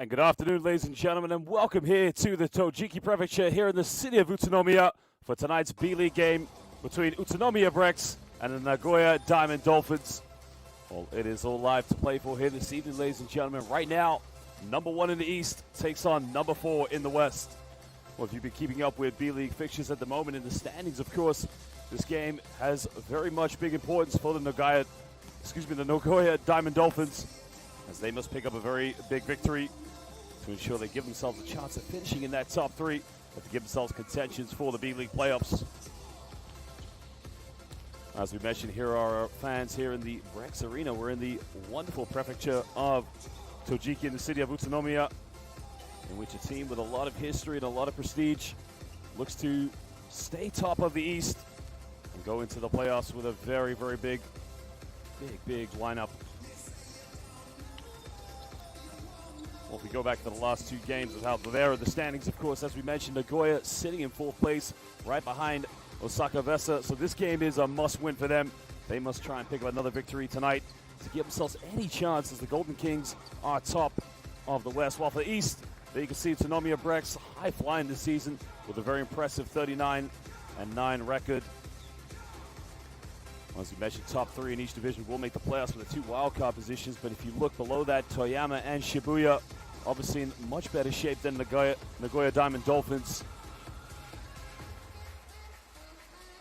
And good afternoon, ladies and gentlemen, and welcome here to the Tojiki Prefecture here in the city of Utsunomiya for tonight's B.LEAGUE game between Utsunomiya Brex and the Nagoya Diamond Dolphins. Well, it is all live to play for here this evening, ladies and gentlemen. Right now, number 1 in the East takes on number 4 in the West. Well, if you've been keeping up with B.LEAGUE fixtures at the moment in the standings, of course, this game has very much big importance for the Nagoya Diamond Dolphins, as they must pick up a very big victory to ensure they give themselves a chance of finishing in that top 3, but to give themselves contentions for the B.LEAGUE playoffs. As we mentioned, here are our fans here in the Brex Arena. We're in the wonderful prefecture of Tojiki in the city of Utsunomiya, in which a team with a lot of history and a lot of prestige looks to stay top of the East and go into the playoffs with a very, very big lineup. Well, if we go back to the last 2 games of how there are the standings, of course, as we mentioned, Nagoya sitting in 4th place right behind Osaka Vesa. So this game is a must-win for them. They must try and pick up another victory tonight to give themselves any chance, as the Golden Kings are top of the West. While for the East, there you can see Utsunomiya Brex high-flying this season with a very impressive 39-9 record. As we mentioned, top 3 in each division will make the playoffs for the 2 wildcard positions. But if you look below that, Toyama and Shibuya obviously in much better shape than Nagoya Diamond Dolphins.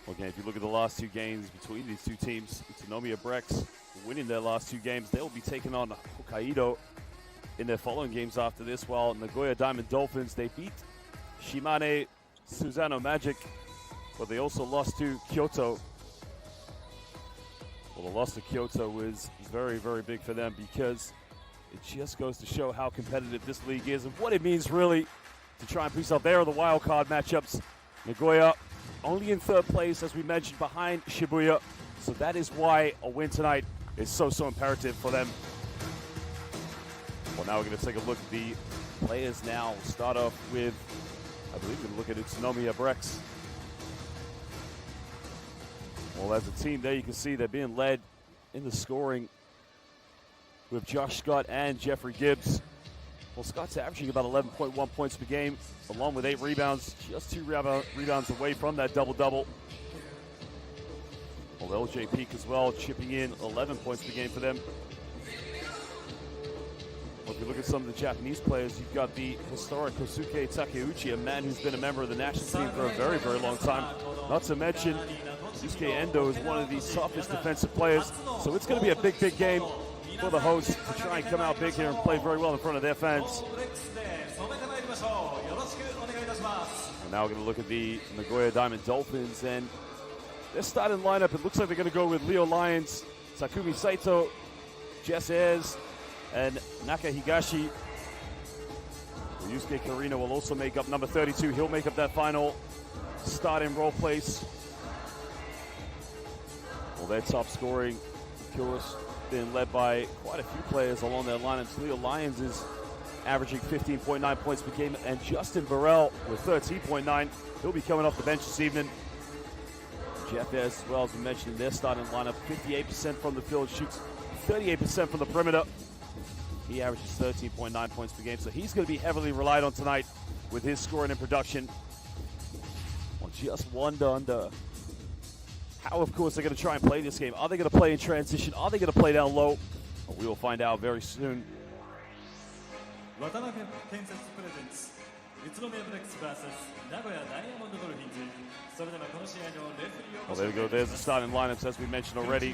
Well, again, if you look at the last 2 games between these 2 teams, Utsunomiya Brex winning their last 2 games. They will be taking on Hokkaido in their following games after this, while Nagoya Diamond Dolphins, they beat Shimane Suzano Magic, but they also lost to Kyoto. Well, the loss to Kyoto was very, very big for them, because it just goes to show how competitive this league is and what it means really to try and piece up. There are the wild card matchups. Nagoya only in 3rd place, as we mentioned, behind Shibuya. So that is why a win tonight is so imperative for them. Well, now we're going to take a look at the players now. We'll start off with, I believe we're going to look at Utsunomiya Brex. Well, as a team there, you can see they're being led in the scoring with Josh Scott and Jeffrey Gibbs. Well, Scott's averaging about 11.1 points per game, along with 8 rebounds, just 2 rebounds away from that double-double. Well, LJ Peak as well, chipping in 11 points per game for them. Well, if you look at some of the Japanese players, you've got the historic Kosuke Takeuchi, a man who's been a member of the national team for a very, very long time. Not to mention, Yusuke Endo is one of the toughest defensive players, so it's going to be a big game for the hosts to try and come out big here and play very well in front of their fans. And now we're going to look at the Nagoya Diamond Dolphins, and their starting lineup, it looks like they're going to go with Leo Lyons, Takumi Saito, Jess Ayres, and Naka Higashi. Yusuke Karino will also make up number 32. He'll make up that final starting role place. Well, their top scoring, of course, been led by quite a few players along their lineups. Leo Lyons is averaging 15.9 points per game, and Justin Burrell with 13.9. He'll be coming off the bench this evening. Jeff Ayres, as well, as we mentioned, in their starting lineup, 58% from the field, shoots 38% from the perimeter. He averages 13.9 points per game, so he's going to be heavily relied on tonight with his scoring and production. Well, just under. How, of course, they're going to try and play this game. Are they going to play in transition? Are they going to play down low? Well, we will find out very soon. Well, there we go. There's the starting lineups, as we mentioned already.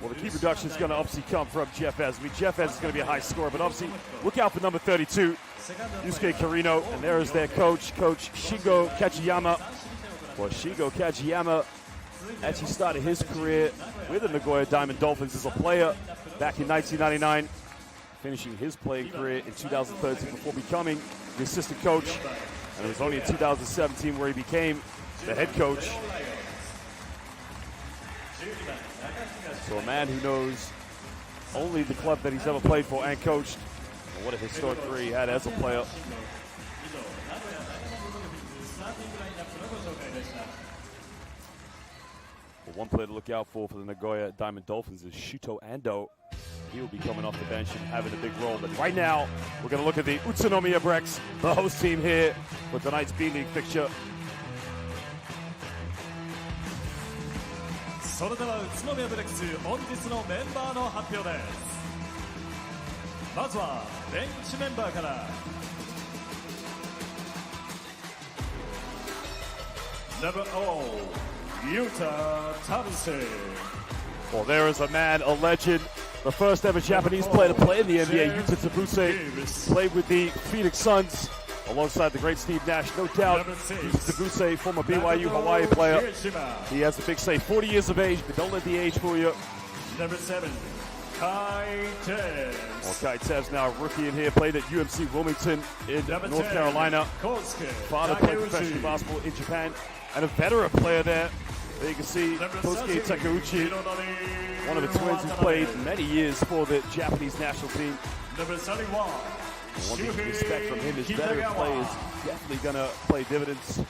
Well, the key production is going to obviously come from Jeff Ayres. I mean, Jeff Ayres is going to be a high scorer, but obviously look out for number 32, Yusuke Karino. And there is their coach, Coach Shigo Kachiyama. Well, Shigo Kachiyama actually started his career with the Nagoya Diamond Dolphins as a player back in 1999, finishing his playing career in 2013 before becoming the assistant coach. And it was only in 2017 where he became the head coach. So a man who knows only the club that he's ever played for and coached. And what a historic career he had as a player. Well, one player to look out for the Nagoya Diamond Dolphins is Shuto Ando. he will be coming off the bench and having a big role. But right now, we're going to look at the Utsunomiya Brex, the host team here for tonight's B-League fixture. それでは宇都宮ブレックス本日のメンバーの発表です。まずはベンチメンバーから。Number 0, Utsunomiya. Well, there is a man, a legend, the first ever Japanese player to play in the NBA, Utsunomiya, played with the Phoenix Suns alongside the great Steve Nash. No doubt, Utsunomiya, former BYU Hawaii player. He has a big say, 40 years of age, but don't let the age fool you. Number 7, Kai Tevz. Well, Kai Tevz now a rookie in here, played at UMC Wilmington in North Carolina. Father played professional basketball in Japan, and a veteran player there. There you can see Kosuke Takeuchi, one of the twins who played many years for the Japanese national team. Number 31, One thing you expect from him is veteran play is definitely going to play dividends.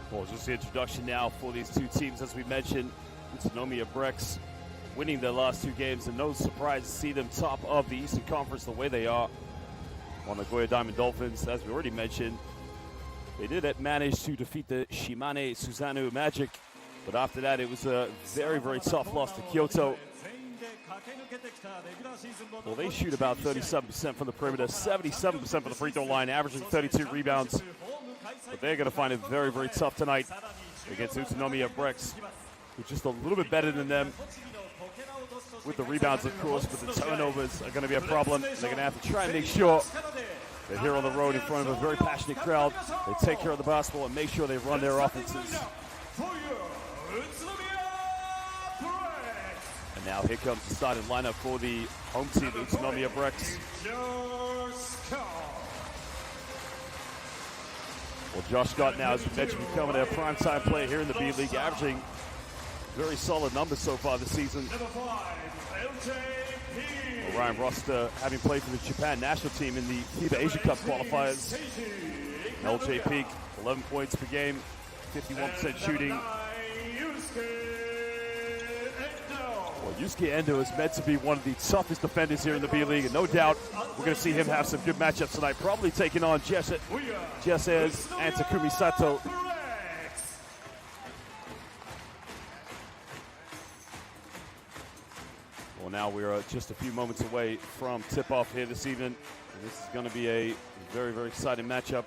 Well, just the introduction now for these two teams, as we mentioned. Utsunomiya Brex winning their last two games, and no surprise to see them top of the Eastern Conference the way they are. On the Nagoya Diamond Dolphins, as we already mentioned, they did manage to defeat the Shimane Suzano Magic, but after that it was a very, very tough loss to Kyoto. Well, they shoot about 37% from the perimeter, 77% from the free throw line, averaging 32 rebounds. But they're going to find it very, very tough tonight against Utsunomiya Brex, who's just a little bit better than them with the rebounds, of course, but the turnovers are going to be a problem. They're going to have to try and make sure they're here on the road in front of a very passionate crowd. They take care of the basketball and make sure they run their offenses. And now here comes the starting lineup for the home team, Utsunomiya Brex. Well, Josh Scott now, as we mentioned, becoming a primetime player here in the B-League, averaging very solid numbers so far this season. Well, Ryan Roster, having played for the Japan national team in the FIBA Asia Cup qualifiers. LJ Peak, 11 points per game, 51% shooting. Well, Yusuke Endo is meant to be one of the toughest defenders here in the B-League, and no doubt we're going to see him have some good matchups tonight, probably taking on Jesse and Takumi Sato. Well, now we're just a few moments away from tip-off here this evening. And this is going to be a very, very exciting matchup.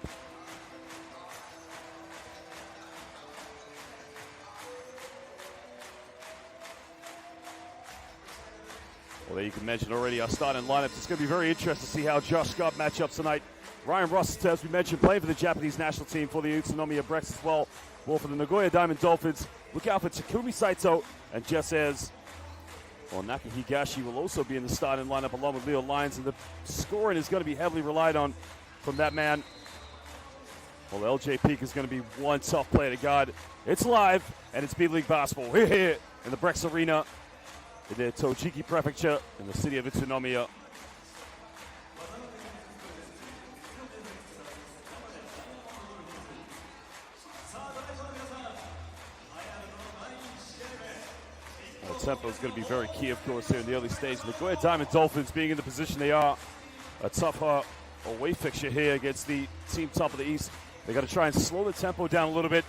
Well, there you can mention already our starting lineup. It's going to be very interesting to see how Josh Scott match up tonight. Ryan Ross, as we mentioned, playing for the Japanese national team for the Utsunomiya Brex as well. Well, for the Nagoya Diamond Dolphins, look out for Takumi Saito and Jesse. Well, Naka Higashi will also be in the starting lineup along with Leo Lyons, and the scoring is going to be heavily relied on from that man. Well, LJ Peak is going to be one tough player to guard. It's live, and it's B-League basketball. We're here in the Brex Arena in the Tochigi Prefecture in the city of Utsunomiya. tempo is going to be very key, of course, here in the early stage. Nagoya Diamond Dolphins being in the position they are. A tough away fixture here against the team top of the East. They got to try and slow the tempo down a little bit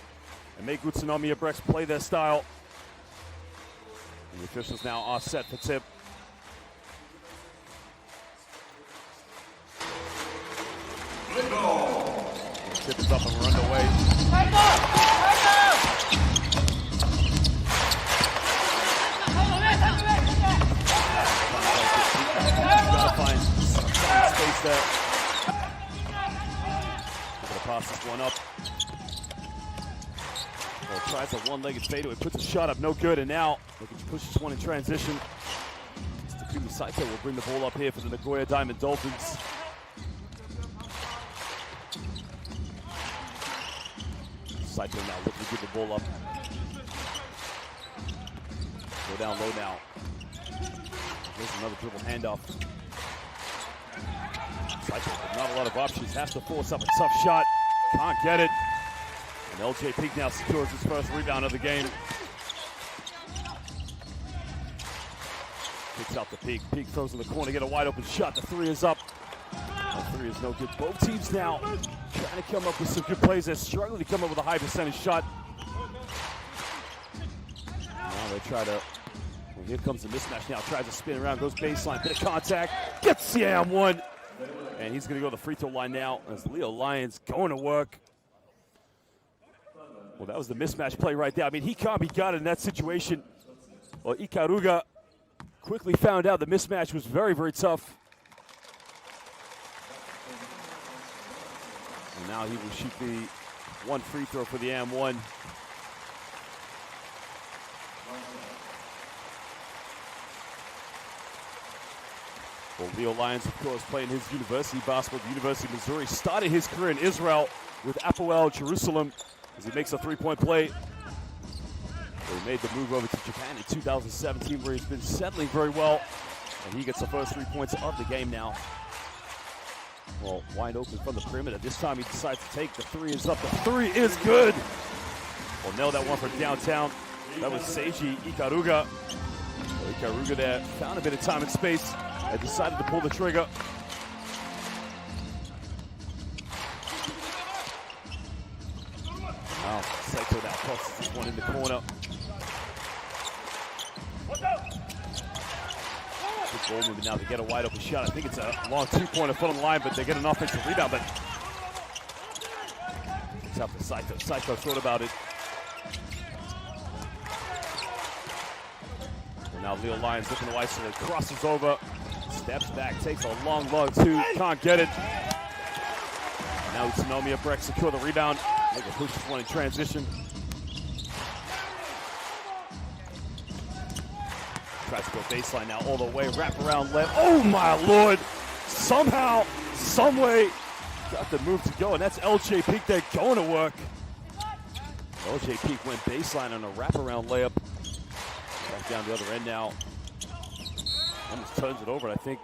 and make Utsunomiya Brex play their style. And the officials now are set for tip. The tip is up and we're underway. Gotta find space there. Gonna pass this one up. Well, tries a one-legged fadeaway, puts a shot up, no good, and now looking to push this one in transition. Takumi Saito will bring the ball up here for the Nagoya Diamond Dolphins. Saito now looking to give the ball up. Go down low now. There's another dribble handoff. Saito with not a lot of options, has to force up a tough shot. Can't get it. And LJ Peak now secures his first rebound of the game. Kicks out the Peak. Peak throws in the corner, get a wide open shot. The three is up. The three is no good. Both teams now trying to come up with some good plays. They're struggling to come up with a high percentage shot. Now they try to, well, here comes the mismatch now. Tries to spin around, goes baseline, bit of contact, gets the and one. And he's going to go to the free throw line now as Leo Lyons going to work. Well, that was the mismatch play right there. I mean, he can't be got in that situation. Well, Ikaruga quickly found out the mismatch was very, very tough. And now he will shoot the one free throw for the AM1. Well, Leo Lyons, of course, playing his university basketball at the University of Missouri. Started his career in Israel with Apoel Jerusalem as he makes a three-point play. So he made the move over to Japan in 2017, where he's been settling very well. And he gets the first 3 points of the game now. Well, wide open from the perimeter. This time he decides to take. The three is up. The three is good. Well, nailed that one from downtown. That was Seiji Ikaruga. Well, Ikaruga there found a bit of time and space and decided to pull the trigger. Wow, Saito now tosses this one in the corner. Good ball movement now to get a wide open shot. I think it's a long two-pointer foot on the line, but they get an offensive rebound. But it's up to Saito. Saito thought about it. And now Leo Lyons looking to isolate, crosses over, steps back, takes a long lug two, can't get it. Now Utsunomiya Brex secure the rebound. They can push this one in transition. Tries to go baseline now all the way, wrap around left. Oh my Lord! Somehow, some way, got the move to go, and that's LJ Peak there going to work. LJ Peak went baseline on a wraparound layup. Back down the other end now. Almost turns it over, I think.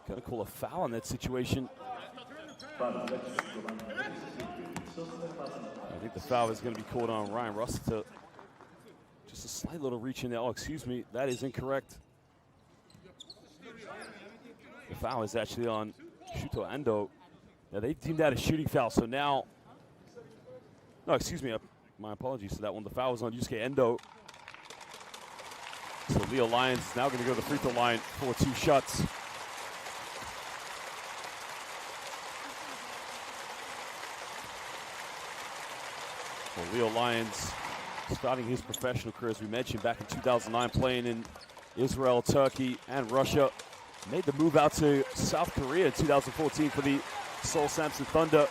Gonna call a foul in that situation. I think the foul is going to be called on Ryan Russell. Just a slight little reach in there. Oh, excuse me, that is incorrect. The foul is actually on Shuto Ando. Now they deemed that a shooting foul, so now, no, excuse me, my apologies for that one. The foul was on Yusuke Endo. So Leo Lyons is now going to go to the free throw line for 2 shots. Well, Leo Lyons starting his professional career, as we mentioned, back in 2009, playing in Israel, Turkey, and Russia. Made the move out to South Korea in 2014 for the Seoul Samson Thunder.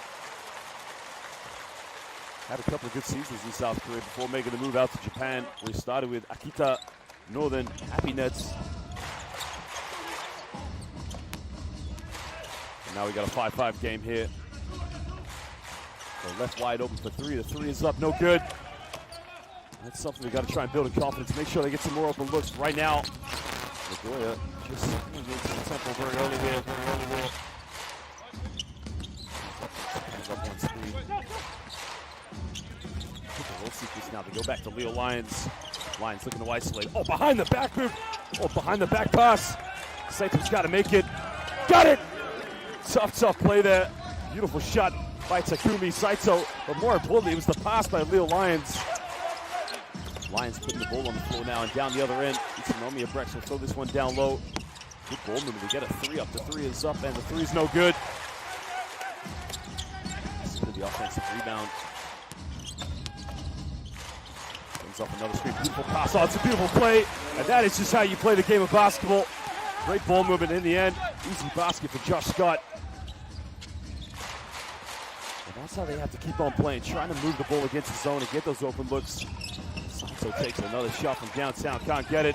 Had a couple of good seasons in South Korea before making the move out to Japan, where he started with Akita Northern Happy Nets. And now we got a 5-5 game here. So left wide open for 3. The 3 is up, no good. That's something we got to try and build in confidence. Make sure they get some more open looks right now. Nagoya just into the tempo very early here. Comes up on speed. We'll see this now. They go back to Leo Lyons. Lions looking to isolate. Oh, behind the back move. Oh, behind the back pass. Saito's got to make it. Got it! Tough play there. Beautiful shot by Takumi Saito. But more importantly, it was the pass by Leo Lions. Lions putting the ball on the floor now and down the other end. Utsunomiya Brex will throw this one down low. Good ball movement to get a three up. The three is up and the three is no good. This is going to be offensive rebound. Brings up another screen. Beautiful pass. Oh, it's a beautiful play. And that is just how you play the game of basketball. Great ball movement in the end. Easy basket for Josh Scott. And that's how they have to keep on playing. Trying to move the ball against the zone and get those open looks. Saito takes another shot from downtown. Can't get it.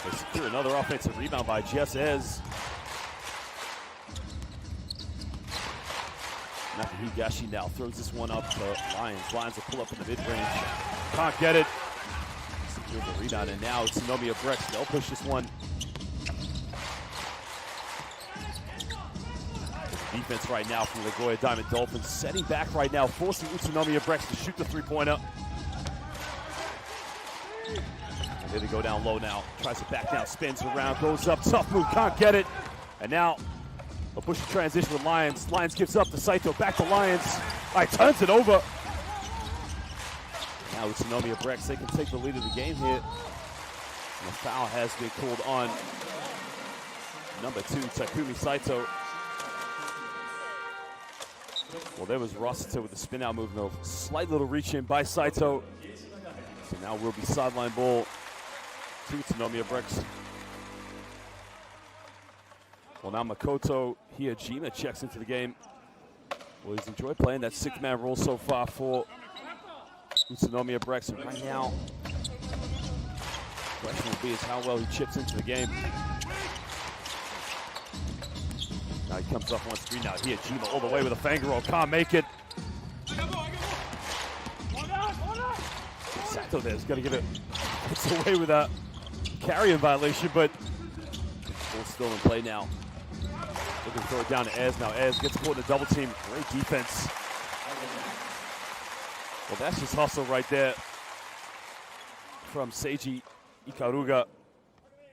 They secure another offensive rebound by Jess Ez. Nakahigashi now throws this one up to Lions. Lions will pull up in the mid-range. Can't get it. Secure the rebound, and now Utsunomiya Brex. They'll push this one. Defense right now from the Nagoya Diamond Dolphins. Setting back right now, forcing Utsunomiya Brex to shoot the three-pointer. And here they go down low now. Tries to back down, spins around, goes up, tough move, can't get it. And now they'll push the transition with Lions. Lions gives up to Saito, back to Lions. All right, turns it over. Now Utsunomiya Brex, they can take the lead of the game here. And the foul has been called on number 2, Takumi Saito. Well, there was Rossiter with the spin-out move. No, slight little reach in by Saito. So now will be sideline ball to Utsunomiya Brex. Well, now Makoto Hiyajima checks into the game. Well, he's enjoyed playing that 6-man role so far for Utsunomiya Brex. And right now, the question will be is how well he chips into the game. Now he comes up one screen now. Hiyajima all the way with a finger roll. Can't make it. Saito there's got to give it. Gets away with a carry-in violation, but ball's still in play now. Looking to throw it down to Ez. Now Ez gets caught in a double team. Great defense. Well, that's just hustle right there from Seiji Ikaruga.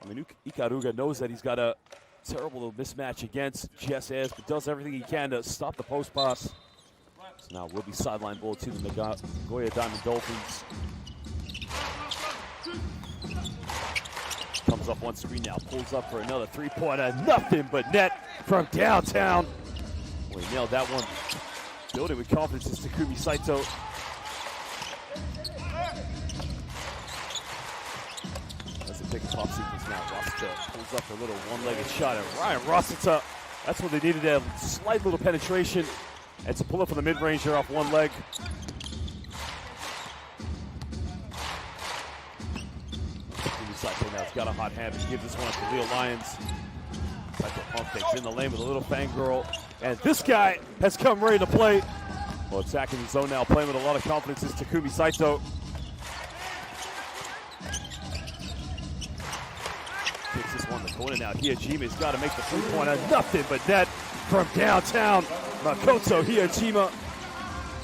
I mean, Ikaruga knows that he's got a terrible little mismatch against Jess Ez, but does everything he can to stop the post pass. So now will be sideline ball to the Nagoya Diamond Dolphins. Comes up one screen now, pulls up for another three-pointer. Nothing but net from downtown. Well, he nailed that one. Building with confidence is Takumi Saito. That's a big pop sequence now. Rossiter pulls up for a little one-legged shot, and Ryan Rossiter, that's what they needed, a slight little penetration. And to pull up from the mid-range here off one leg. Saito now has got a hot hand to give this one up to Leo Lions. Saito pump fakes in the lane with a little fangirl. And this guy has come ready to play. Well, attacking the zone now, playing with a lot of confidence is Takumi Saito. Kicks this one in the corner now. Hiyajima's got to make the three-pointer. Nothing but net from downtown. Makoto Hiyajima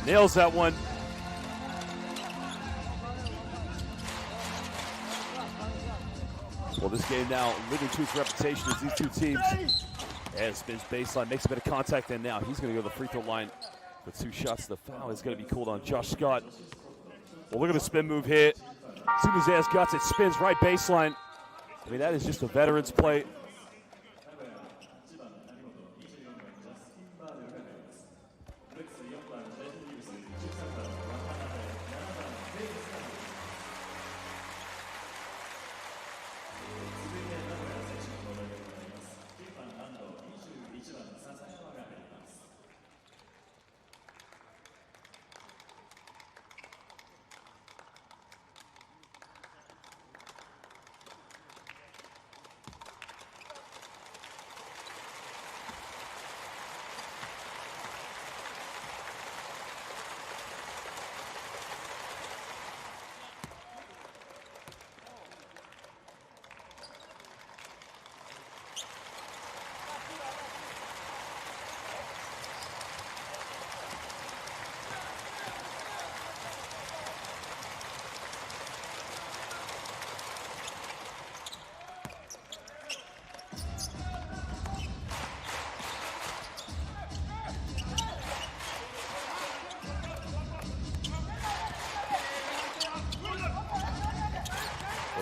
nails that one. Well, this game now living to its reputation as these two teams. As spins baseline, makes a bit of contact, and now he's going to go to the free throw line for 2 shots. The foul is going to be called on Josh Scott. Well, look at the spin move here. As soon as Az got it, spins right baseline. I mean, that is just a veteran's play.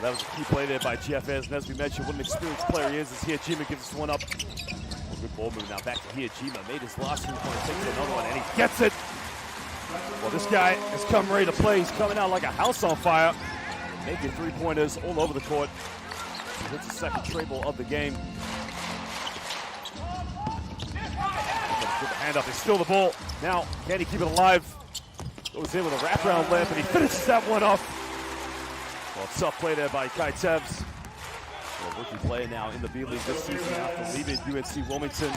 that was a key play there by GFS, and as we mentioned, what an experienced player he is as Hiyajima gives us one up. Oh, good ball move now back to Hiyajima. Made his last 3 points, takes another one, and he gets it. Well, this guy has come ready to play. He's coming out like a house on fire. Making 3-pointers all over the court. He hits the second tray ball of the game. With the hand up, they steal the ball. Now, can he keep it alive? Goes in with a wraparound layup, and he finishes that one off. Well, tough play there by Kai Tevz. A rookie player now in the B-League this season after leaving UNC Wilmington.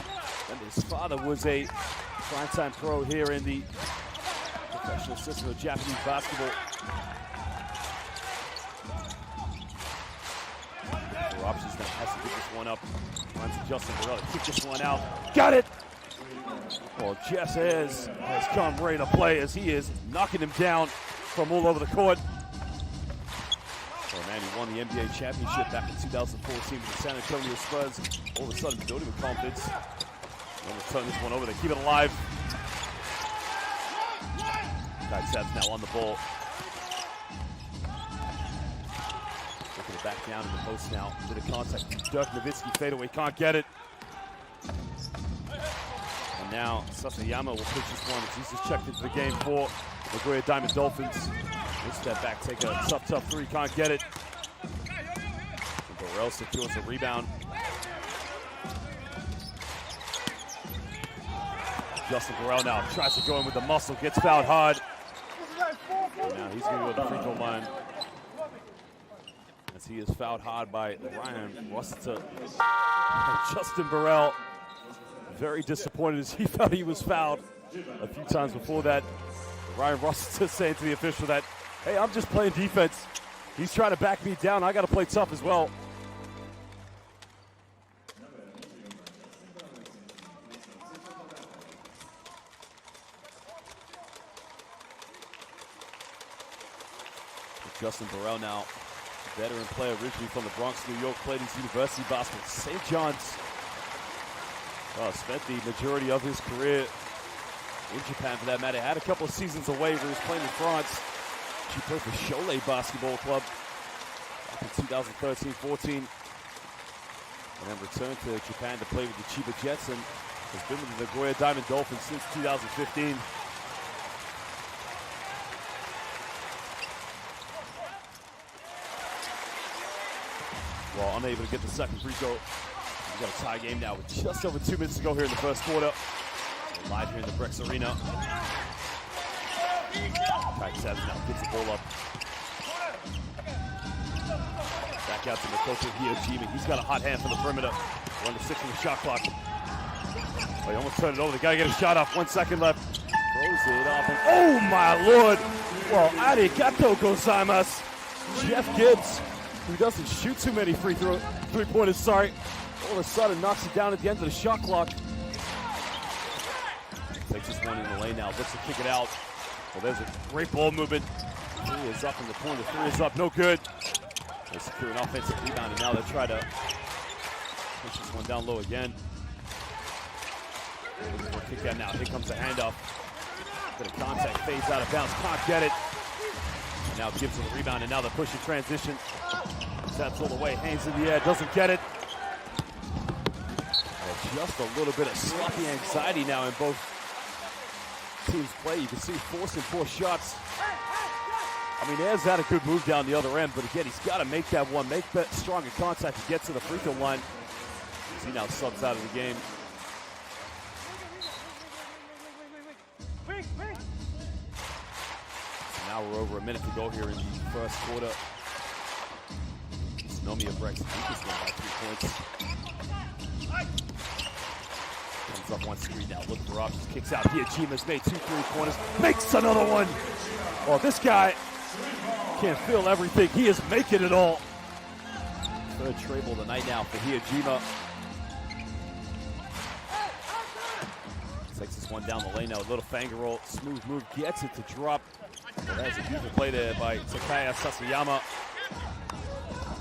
And his father was a primetime pro here in the professional system of Japanese basketball. For options now has to get this one up. Runs to Justin Burrell to kick this one out. Got it! Well, Jess has come ready to play as he is knocking him down from all over the court. Well, man, he won the NBA championship back in 2014 with the San Antonio Spurs. All of a sudden, building with confidence. Want to turn this one over, they keep it alive. Kai Tevz now on the ball. Looking to back down in the post now. Bit of contact. Dirk Nowitzki fadeaway, can't get it. And now Sasayama will pitch this one as he's just checked into the game for Nagoya Diamond Dolphins. He'll step back, take a tough three, can't get it. And Burrell secures a rebound. Justin Burrell now tries to go in with the muscle, gets fouled hard. And now he's going to go to the free throw line. As he is fouled hard by Ryan Rossiter. Justin Burrell, very disappointed as he felt he was fouled a few times before that. Ryan Rossiter saying to the official that, hey, I'm just playing defense. He's trying to back me down. I got to play tough as well. Justin Burrell now, veteran player originally from the Bronx, New York, played his university basketball at St. John's. Spent the majority of his career in Japan for that matter. Had a couple of seasons away where he was playing in France. She played for Cholet Basketball Club back in 2013-14. And then returned to Japan to play with the Chiba Jets and has been with the Nagoya Diamond Dolphins since 2015. Well, unable to get the second free throw. We've got a tie game now with just over 2 minutes to go here in the first quarter. We're live here in the Brex Arena. Kai Tevz now gets the ball up. Back out to Makoto Hiyajima. He's got a hot hand for the perimeter. 1-6 on the shot clock. Oh, he almost turned it over. They got to get a shot off. 1 second left. Throws it off. And oh, my Lord. Well, arigato gozaimasu. Jeff Gibbs, who doesn't shoot too many three-pointers, sorry, all of a sudden knocks it down at the end of the shot clock. Takes this one in the lane now, looks to kick it out. Well, there's a great ball movement. Three is up in the corner, three is up, no good. They secure an offensive rebound, and now they try to push this one down low again. Looking for a kick out now, here comes the handoff. Bit of contact, fades out of bounds, can't get it. And now Gibbs with the rebound, and now the push in transition. Taps all the way, hands in the air, doesn't get it. Just a little bit of sloppy anxiety now in both teams' play. You can see forcing 4 shots. I mean, Ayers had a good move down the other end, but again, he's got to make that one, make that stronger contact to get to the free throw line. He now subs out of the game. So now we're over a minute to go here in the first quarter. Utsunomiya Brex beat this one by 3 points. Comes up one screen now, look for options, kicks out. Hiyajima's made 2 3-pointers, makes another one. Well, this guy can't feel everything. He is making it all. Third tray ball of the night now for Hiyajima. Takes this one down the lane now, a little finger roll, smooth move, gets it to drop. Well, that's a beautiful play there by Takaya Sasayama.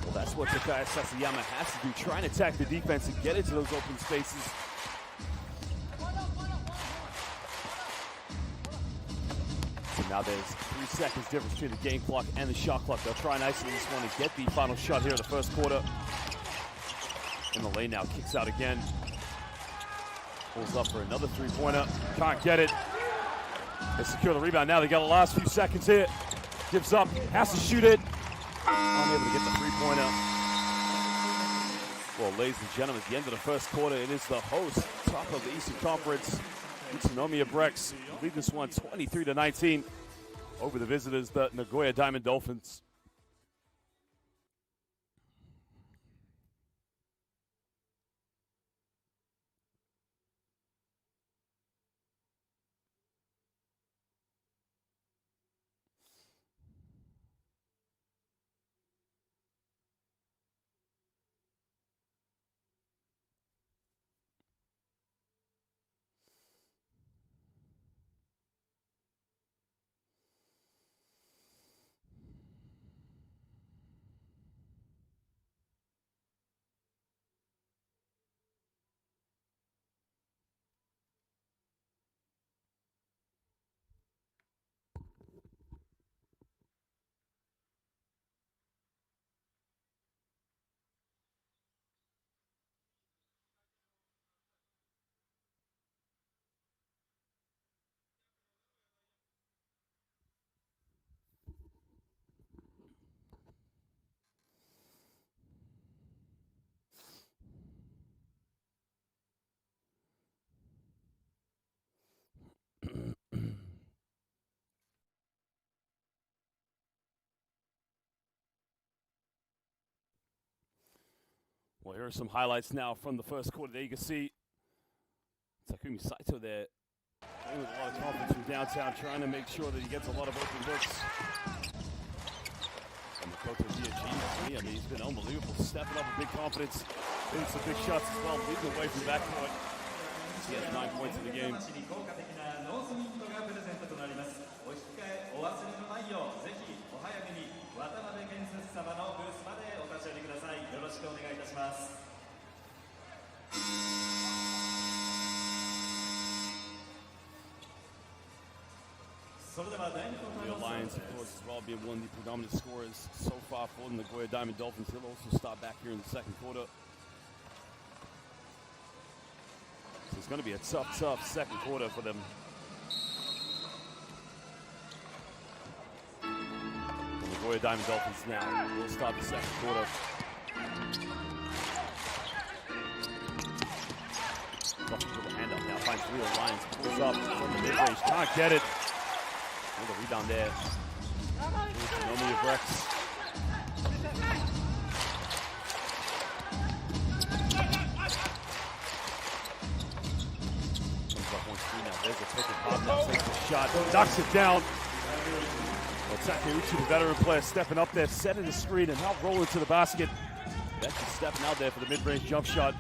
Well, that's what Takaya Sasayama has to do, try and attack the defense and get into those open spaces. So Now there's 3 seconds difference between the game clock and the shot clock. They'll try and isolate this one and get the final shot here in the first quarter. In the lane now, kicks out again. Pulls up for another three-pointer. Can't get it. They secure the rebound. Now they got the last few seconds here. Gives up, has to shoot it. Unable to get the three-pointer. Well, ladies and gentlemen, at the end of the first quarter, it is the host, top of the Eastern Conference, Utsunomiya Brex, lead this one 23-19 over the visitors, the Nagoya Diamond Dolphins. Well, here are some highlights now from the first quarter. There you can see Takumi Saito there playing with a lot of confidence from downtown, trying to make sure that he gets a lot of open looks. And the coach of Utsunomiya, I mean, he's been unbelievable, stepping up with big confidence, hitting some big shots as well, leading away from the backcourt. He has 9 points in the game. The Alliance, of course, as well, being one of the predominant scorers so far for the Nagoya Diamond Dolphins. He'll also start back here in the second quarter. So it's going to be a tough second quarter for them. The Nagoya Diamond Dolphins now will start the second quarter. Dolphins with a hand up now, finds Leo Lyons, pulls up from the mid-range, can't get it. Another rebound there. Utsunomiya Brex. Comes up on screen now. There's a pick and pop now. Takes the shot. Knocks it down. Takeuchi, the veteran player, stepping up there, setting the screen, and now rolling to the basket. That's just stepping out there for the mid-range jump shot.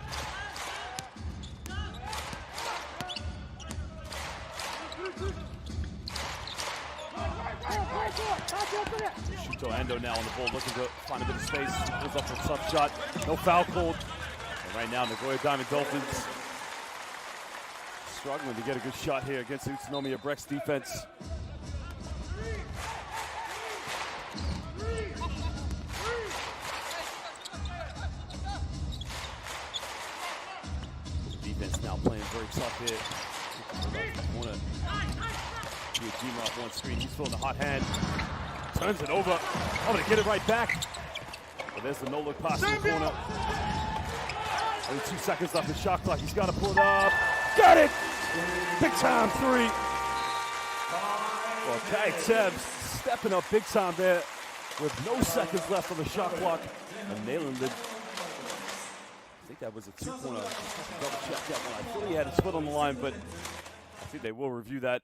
Shuto Ando now on the ball, looking to find a bit of space. Pulls up for a tough shot. No foul called. And right now, Nagoya Diamond Dolphins struggling to get a good shot here against the Utsunomiya Brex defense. The defense now playing very tough here. Corner. Jima up one screen. He's throwing the hot hand. Turns it over. Oh, to get it right back. But there's the no-look pass in the corner. Only 2 seconds left in shot clock. He's got to pull it up. Got it! Big time three. Well, Kai Tebs stepping up big time there with no seconds left on the shot clock. And nailing the... I think that was a two-pointer. Double check that one. I thought he had his foot on the line, but I think they will review that.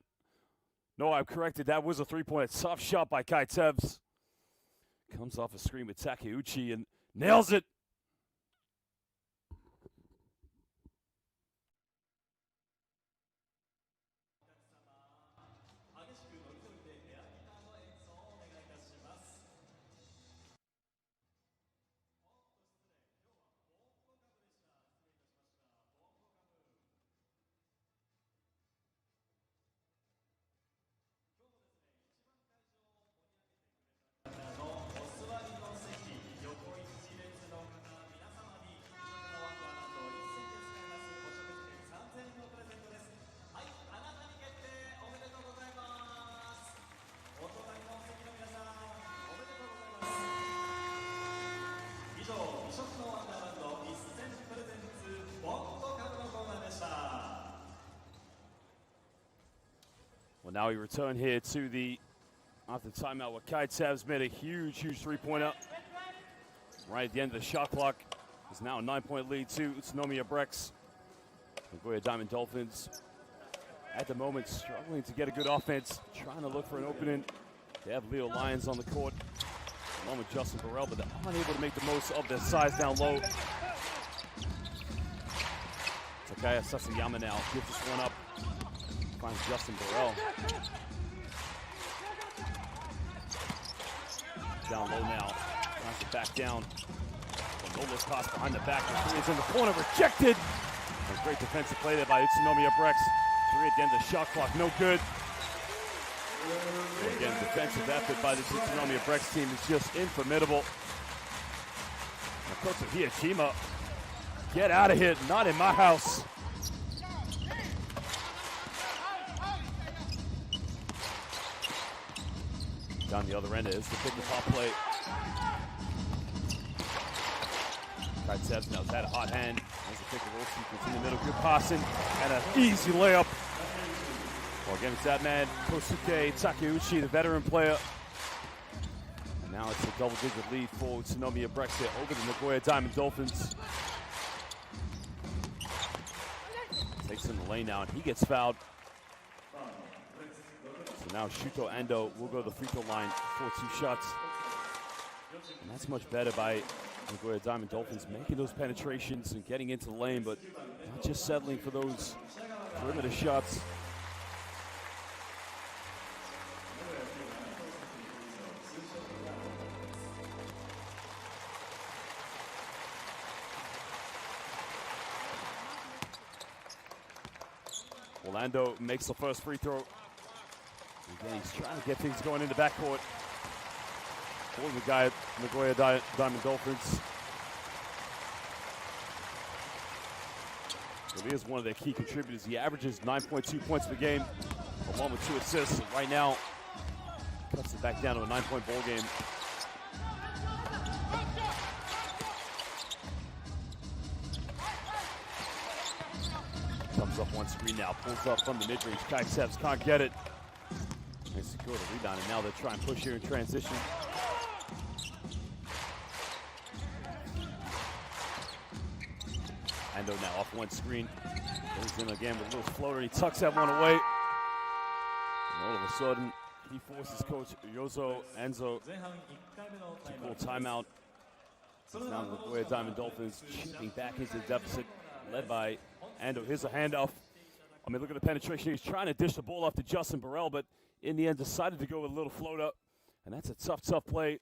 No, I'm corrected. That was a three-pointer. Tough shot by Kai Tebs. Comes off a screen with Takeuchi and nails it. Well, now we return here to the after timeout where Kaitsev's made a huge three-pointer. Right at the end of the shot clock. It's now a 9-point lead to Utsunomiya Brex. Nagoya Diamond Dolphins at the moment struggling to get a good offense, trying to look for an opening. They have Leo Lyons on the court, along with Justin Burrell, but they're unable to make the most of their size down low. Takaya Sasayama now gives this one up. Finds Justin Burrell. Down low now. Tries to back down. Nola's toss behind the back. The three is in the corner. Rejected. A great defensive play there by Utsunomiya Brex. Three at the end of the shot clock. No good. And again, defensive effort by this Utsunomiya Brex team is just infamidable. And Coach Hiyashima, get out of here. Not in my house. Down the other end is the pick and pop play. Kaitsev's now had a hot hand. There's a pick and roll sequence in the middle. Good passing and an easy layup. Well, again, it's that man, Kosuke Takeuchi, the veteran player. And now it's a double-digit lead for Utsunomiya Brex here over the Nagoya Diamond Dolphins. Takes in the lane now, and he gets fouled. So now Shuto Ando will go to the free throw line for 2 shots. And that's much better by Nagoya Diamond Dolphins, making those penetrations and getting into the lane, but not just settling for those perimeter shots. Orlando makes the first free throw. Again, he's trying to get things going in the backcourt. For the guy at Nagoya Diamond Dolphins. Well, he is one of their key contributors. He averages 9.2 points per game, along with 2 assists. And right now, cuts it back down to a 9-point ball game. Comes up one screen now, pulls up from the mid-range. Kaitsevs can't get it. They secure the rebound, and now they're trying to push here in transition. Ando now off one screen. Goes in again with a little floater. He tucks that one away. And all of a sudden, he forces Coach Yozo Enzo to call timeout. It's now the Nagoya Diamond Dolphins chipping back into the deficit, led by Ando. Here's a handoff. I mean, look at the penetration. He's trying to dish the ball off to Justin Burrell, but in the end decided to go with a little floater. And that's a tough play.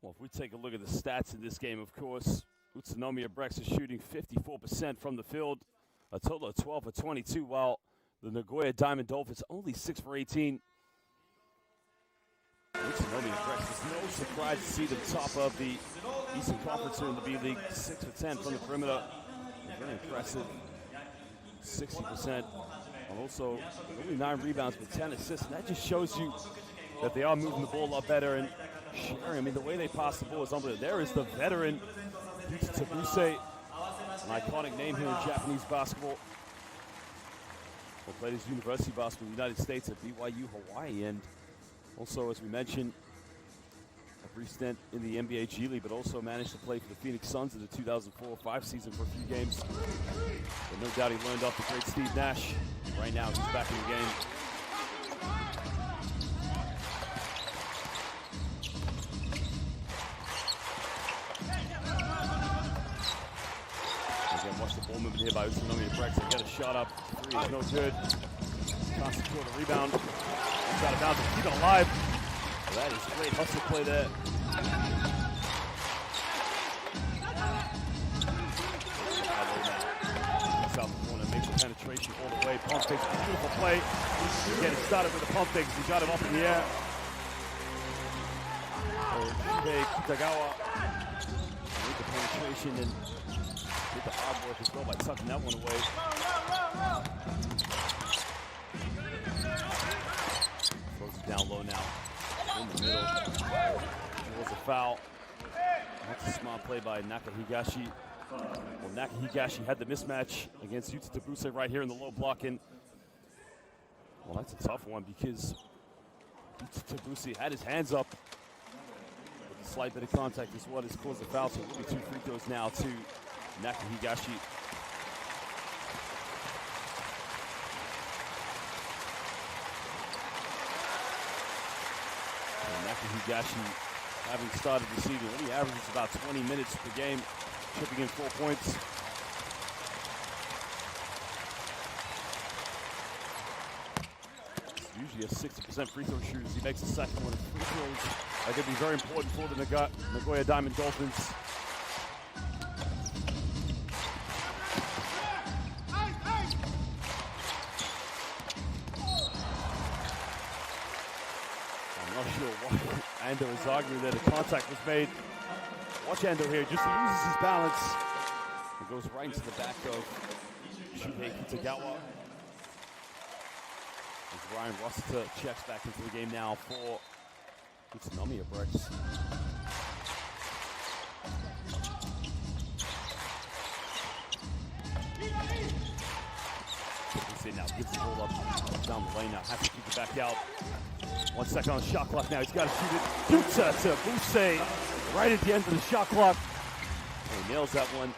Well, if we take a look at the stats in this game, of course, Utsunomiya Brex is shooting 54% from the field, a total of 12 for 22, while the Nagoya Diamond Dolphins only 6 for 18. Utsunomiya Brex is no surprise to see them top of the Eastern Conference here in the B-League, 6 for 10 from the perimeter. Very impressive, 60%. And also, only 9 rebounds with 10 assists. And that just shows you that they are moving the ball a lot better and sharing. I mean, the way they pass the ball is unbelievable. There is the veteran, Tabuse, an iconic name here in Japanese basketball. Well, played his university basketball in the United States at BYU, Hawaii, and also, as we mentioned, a brief stint in the NBA G League, but also managed to play for the Phoenix Suns in the 2004-05 season for a few games. But no doubt he learned off the great Steve Nash. Right now, he's back in the game. Watch the ball movement here by Utsunomiya Brex. They get a shot up. 3 is no good. Can't secure the rebound. It's out of bounds. Keep it alive. Well, that is great hustle play there. South corner makes the penetration. penetration all the way. Pump fakes, beautiful play. Again, it started with a pump fake. He got him up in the air. Shuhei Kitagawa with the penetration and did the hard work as well by tucking that one away. Throws it down low now. In the middle. Draws a foul. That's a smart play by Nakahigashi. Well, Nakahigashi had the mismatch against Utsunomiya right here in the low block. And, well, that's a tough one because Utsunomiya had his hands up. With a slight bit of contact is what has caused the foul. So it will be 2 free throws now to Nakahigashi. Nakahigashi, having started the season, he averages about 20 minutes per game, chipping in 4 points. It's usually a 60% free throw shooter. He makes the second one. Free throws are going to be very important for the Nagoya Diamond Dolphins. I'm not sure why Ando is arguing that a contact was made. Watch Ando here, just loses his balance. It goes right into the back of Shuhei Kitagawa. As Ryan Rossiter checks back into the game now for Utsunomiya Brex. Now gives the ball up down the lane now, has to keep it back out. 1 second on the shot clock now, he's got to shoot it. Utsa to Buse right at the end of the shot clock. And he nails that one.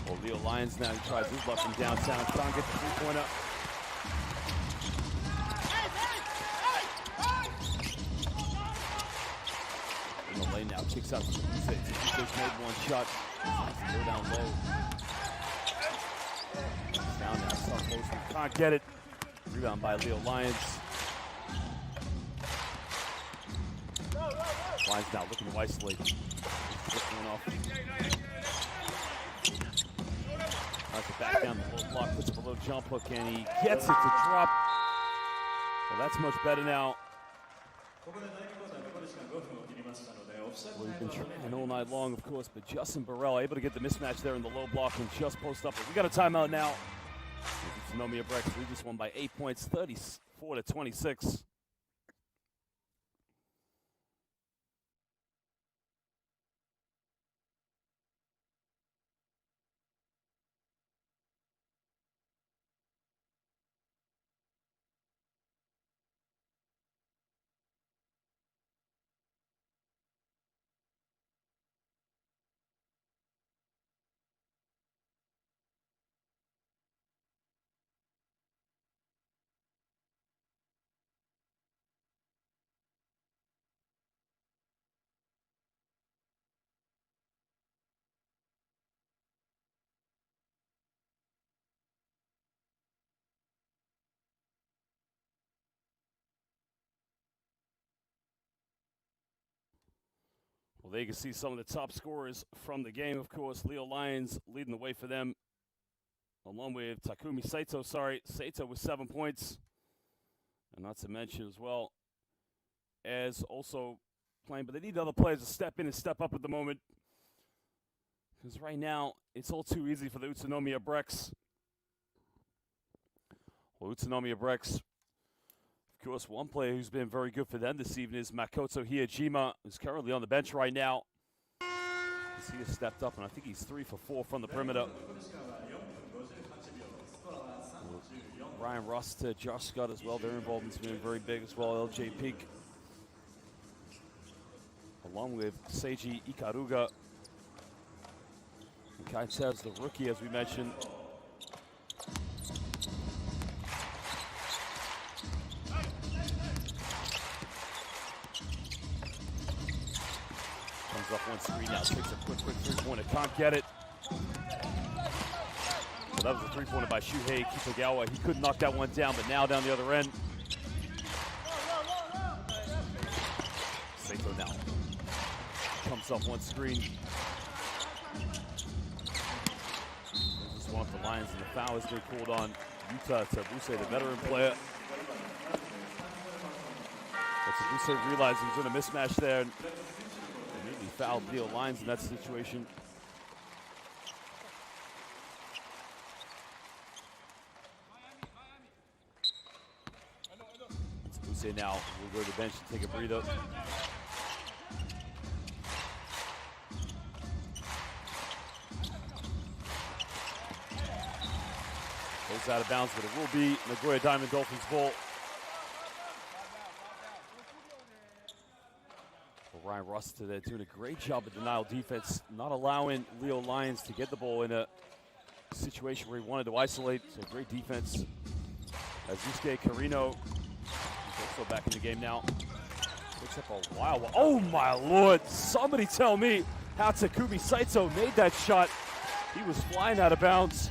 Well, Leo Lyons now, he tries his luck from downtown. Can't get the three-pointer. Now kicks out to Buse. Buse's made one shot. Go down low. Down now, South Coast. Can't get it. Rebound by Leo Lyons. Lyons now looking to isolate. One off. Tries to back down the low block, puts up a little jump hook, and he gets it to drop. Well, that's much better now. Well, we've been trying all night long, of course, but Justin Burrell able to get the mismatch there in the low block and just post up. But we got a timeout now. Utsunomiya Brex lead this one by 8 points, 34-26. Well, there you can see some of the top scorers from the game, of course. Leo Lyons leading the way for them, along with Takumi Saito. Saito with 7 points. And not to mention as well as also playing, but they need other players to step in and step up at the moment. Because right now, it's all too easy for the Utsunomiya Brex. Well, Utsunomiya Brex, of course, one player who's been very good for them this evening is Makoto Hiyajima, who's currently on the bench right now. He has stepped up, and I think he's 3 for 4 from the perimeter. Ryan Rossiter, Josh Scott as well, their involvement's been very big as well. LJ Peak, along with Seiji Ikaruga. And Kai Tev's the rookie, as we mentioned. Comes up one screen now, takes a quick three-pointer, can't get it. So that was a three-pointer by Shuhei Kitagawa. He couldn't knock that one down, but now down the other end. Saito now himself one screen. Just one off the lines, and the foul has been called on Utsunomiya, the veteran player. But Tabuse realized he was in a mismatch there and immediately fouled Leo Lyons in that situation. Tabuse now will go to the bench and take a breather. Goes out of bounds, but it will be Nagoya Diamond Dolphins ball. Ryan Rossiter there doing a great job of denial defense, not allowing Leo Lyons to get the ball in a situation where he wanted to isolate. So great defense. As Yusuke Carino is also back in the game now. Picks up a wild one. Oh my lord, somebody tell me how Takumi Saito made that shot. He was flying out of bounds.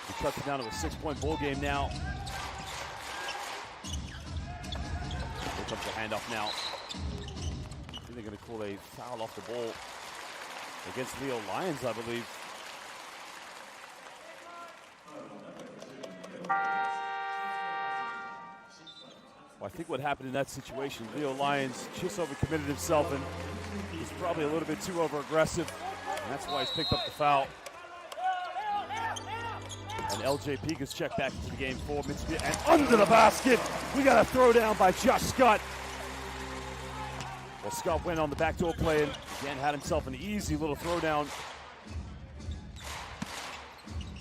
He cuts it down to a 6-point ball game now. Here comes the handoff now. They're going to call a foul off the ball against Leo Lyons, I believe. Well, I think what happened in that situation, Leo Lyons just overcommitted himself and was probably a little bit too over-aggressive, and that's why he's picked up the foul. And LJ Piga's checked back into the game for Mitsubishi, and under the basket, we got a throwdown by Josh Scott. Well, Scott went on the backdoor play and again had himself an easy little throwdown.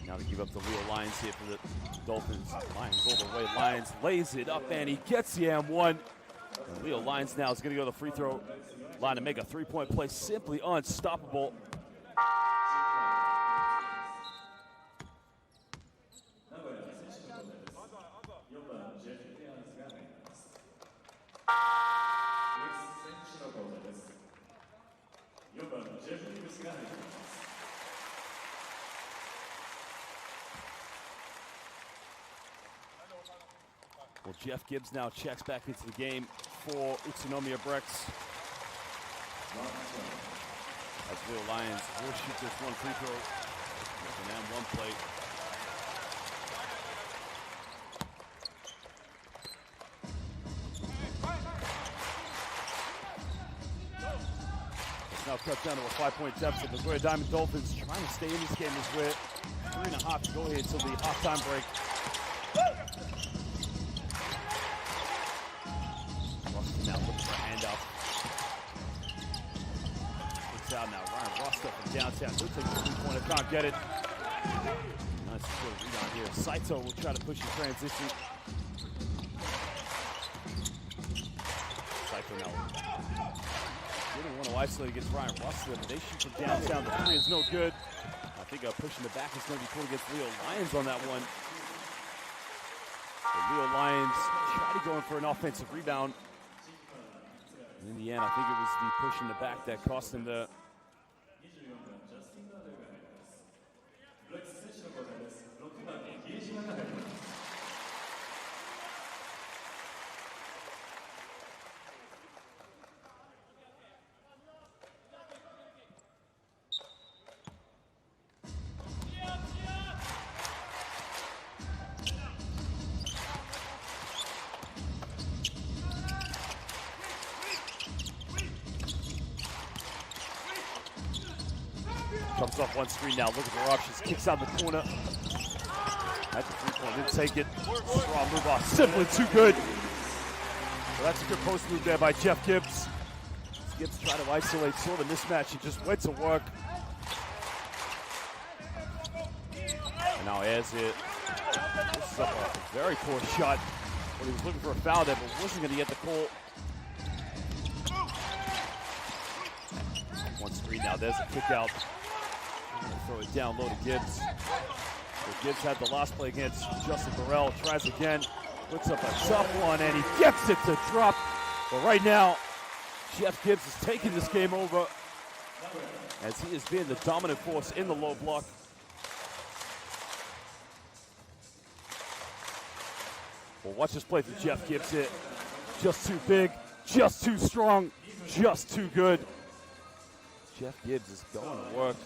Now to give up the Leo Lyons here for the Dolphins. Lyons all the way. Lyons lays it up and he gets the M1. And Leo Lyons now is going to go to the free throw line to make a three-point play. Simply unstoppable. Well, Jeff Gibbs now checks back into the game for Utsunomiya Brex. As Leo Lyons will shoot this one free throw. An M1 play. It's now cut down to a 5-point deficit. The Nagoya Diamond Dolphins trying to stay in this game as we're 3.5 to go here until the halftime break. Now looking for a handoff. It's out now. Ryan Rossiter from downtown. He'll take the three-pointer. Can't get it. Nice sort of rebound here. Saito will try to push the transition. Saito now didn't want to isolate against Ryan Rossiter, but they shoot from downtown. The three is no good. I think pushing the back is going to be called against Leo Lyons on that one. So Leo Lyons tried to go in for an offensive rebound. In the end, I think it was the push in the back that cost him the. Comes off one screen now, look at the options, kicks out the corner. That's a three-point, didn't take it. Strong move off, simply too good. So that's a good post move there by Jeff Gibbs. Gibbs tried to isolate, saw the mismatch, and just went to work. And now airs it. This is a very poor shot. Well, he was looking for a foul there, but wasn't going to get the call. One screen now, there's a kick out. Throw it down low to Gibbs. So Gibbs had the last play against Justin Burrell. Tries again, puts up a tough one, and he gets it to drop. But right now, Jeff Gibbs is taking this game over as he has been the dominant force in the low block. Well, watch this play for Jeff Gibbs here. Just too big, just too strong, just too good. Jeff Gibbs is going to work.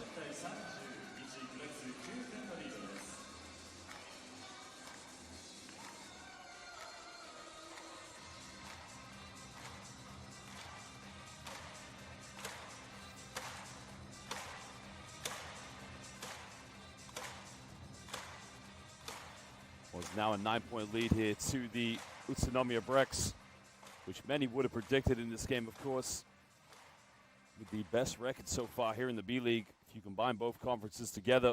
Well, it's now a 9-point lead here to the Utsunomiya Brex, which many would have predicted in this game, of course. With the best record so far here in the B-League, if you combine both conferences together.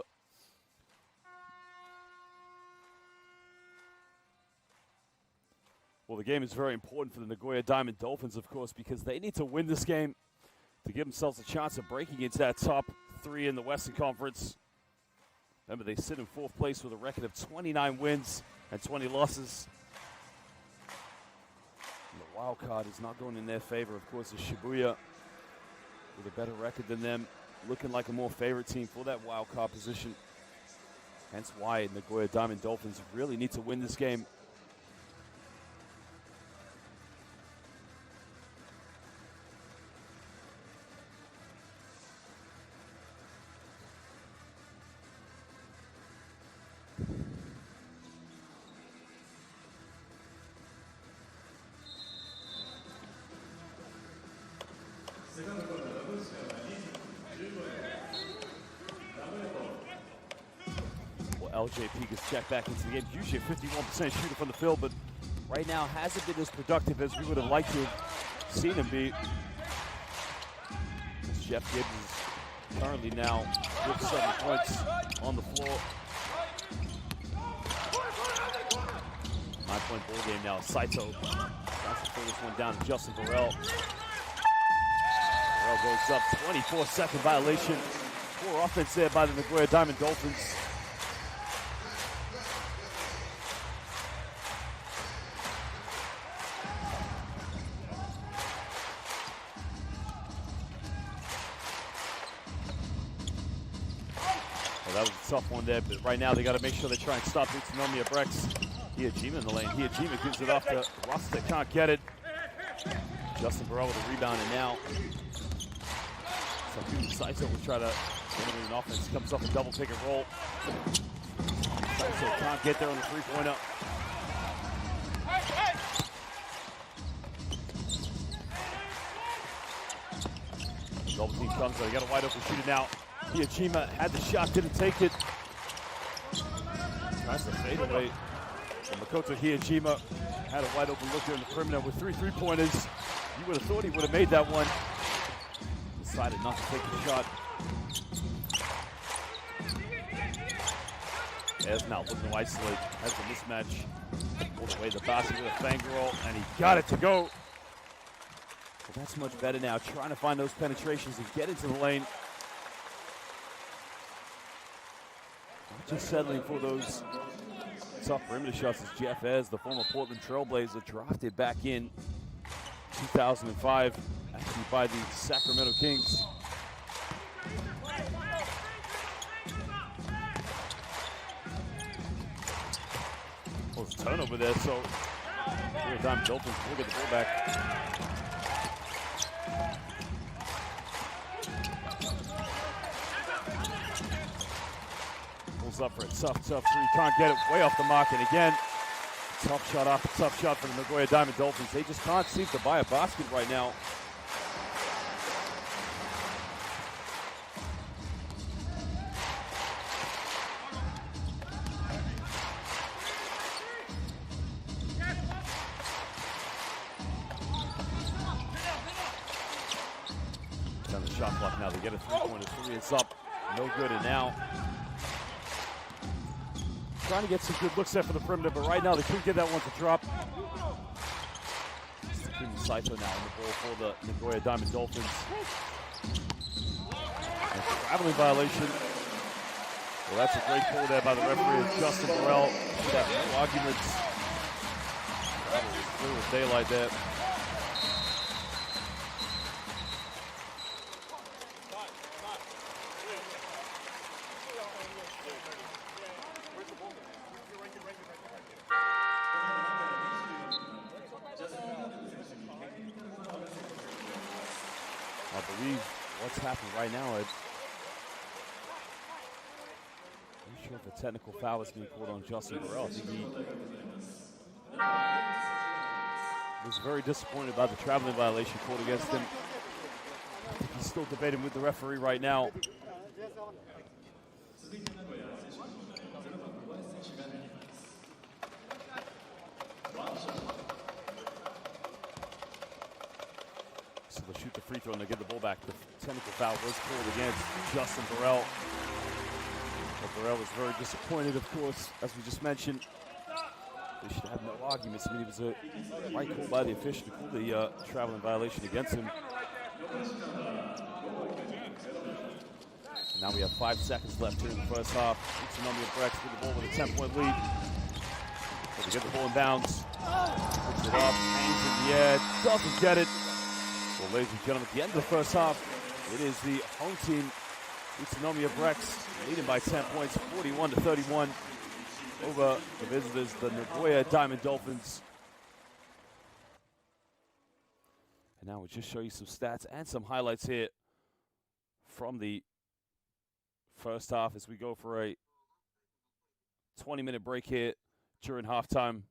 Well, the game is very important for the Nagoya Diamond Dolphins, of course, because they need to win this game to give themselves a chance of breaking into that top 3 in the Western Conference. Remember, they sit in 4th place with a record of 29 wins and 20 losses. And the wild card is not going in their favor, of course, is Shibuya, with a better record than them, looking like a more favorite team for that wild card position. Hence why Nagoya Diamond Dolphins really need to win this game. Well, LJP gets checked back into the game. Usually a 51% shooter from the field, but right now hasn't been as productive as we would have liked to have seen him be. As Jeff Gibbs is currently now with 7 points on the floor. 9-point ball game now. Saito tries to pull this one down to Justin Burrell. Burrell goes up, 24-second violation. Poor offense there by the Nagoya Diamond Dolphins. Well, that was a tough one there, but right now they got to make sure they try and stop Utsunomiya Brex. Hiyajima in the lane. Hiyajima gives it off to Rasta, can't get it. Justin Burrell with a rebound, and now Saito will try to eliminate an offense. Comes off a double pick and roll. Saito can't get there on the 3-pointer. Double team comes, they got a wide open shooter now. Hiyajima had the shot, didn't take it. Tries to fade away. And Makoto Hiyajima had a wide open look there in the perimeter with 3 3-pointers. You would have thought he would have made that one. Decided not to take the shot. As now looking to isolate, has a mismatch. Pulled away the basket with a finger roll, and he got it to go. But that's much better now, trying to find those penetrations and get into the lane. Not just settling for those tough perimeter shots as Jeff Ez, the former Portland Trailblazer, drafted back in 2005, actually by the Sacramento Kings. Well, it's a turnover there, so Nagoya Diamond Dolphins will get the ball back. Pulls up for a tough 3, can't get it, way off the mark, and again, tough shot after tough shot for the Nagoya Diamond Dolphins. They just can't seem to buy a basket right now. Down the shot clock now, they get a 3-pointer, 3 is up, no good, and now trying to get some good looks there for the perimeter, but right now they couldn't get that one to drop. Saito now on the ball for the Nagoya Diamond Dolphins. And a traveling violation. Well, that's a great call there by the referee, Justin Burrell. Should have no arguments. That was clear as daylight there. I believe what's happened right now, I'm not sure if a technical foul is being called on Justin Burrell. I think he was very disappointed about the traveling violation called against him. I think he's still debating with the referee right now. So they'll shoot the free throw and they get the ball back. The technical foul was called against Justin Burrell. But Burrell was very disappointed, of course, as we just mentioned. They should have no arguments. I mean, it was a right call by the official to call the traveling violation against him. And now we have 5 seconds left here in the first half. Utsunomiya Brex with the ball with a 10-point lead. So they get the ball in bounds. Puts it up, hangs in the air, doesn't get it. Well, ladies and gentlemen, at the end of the first half, it is the home team, Utsunomiya Brex, leading by 10 points, 41-31, over the visitors, the Nagoya Diamond Dolphins. And now we'll just show you some stats and some highlights here from the first half as we go for a 20-minute break here during halftime.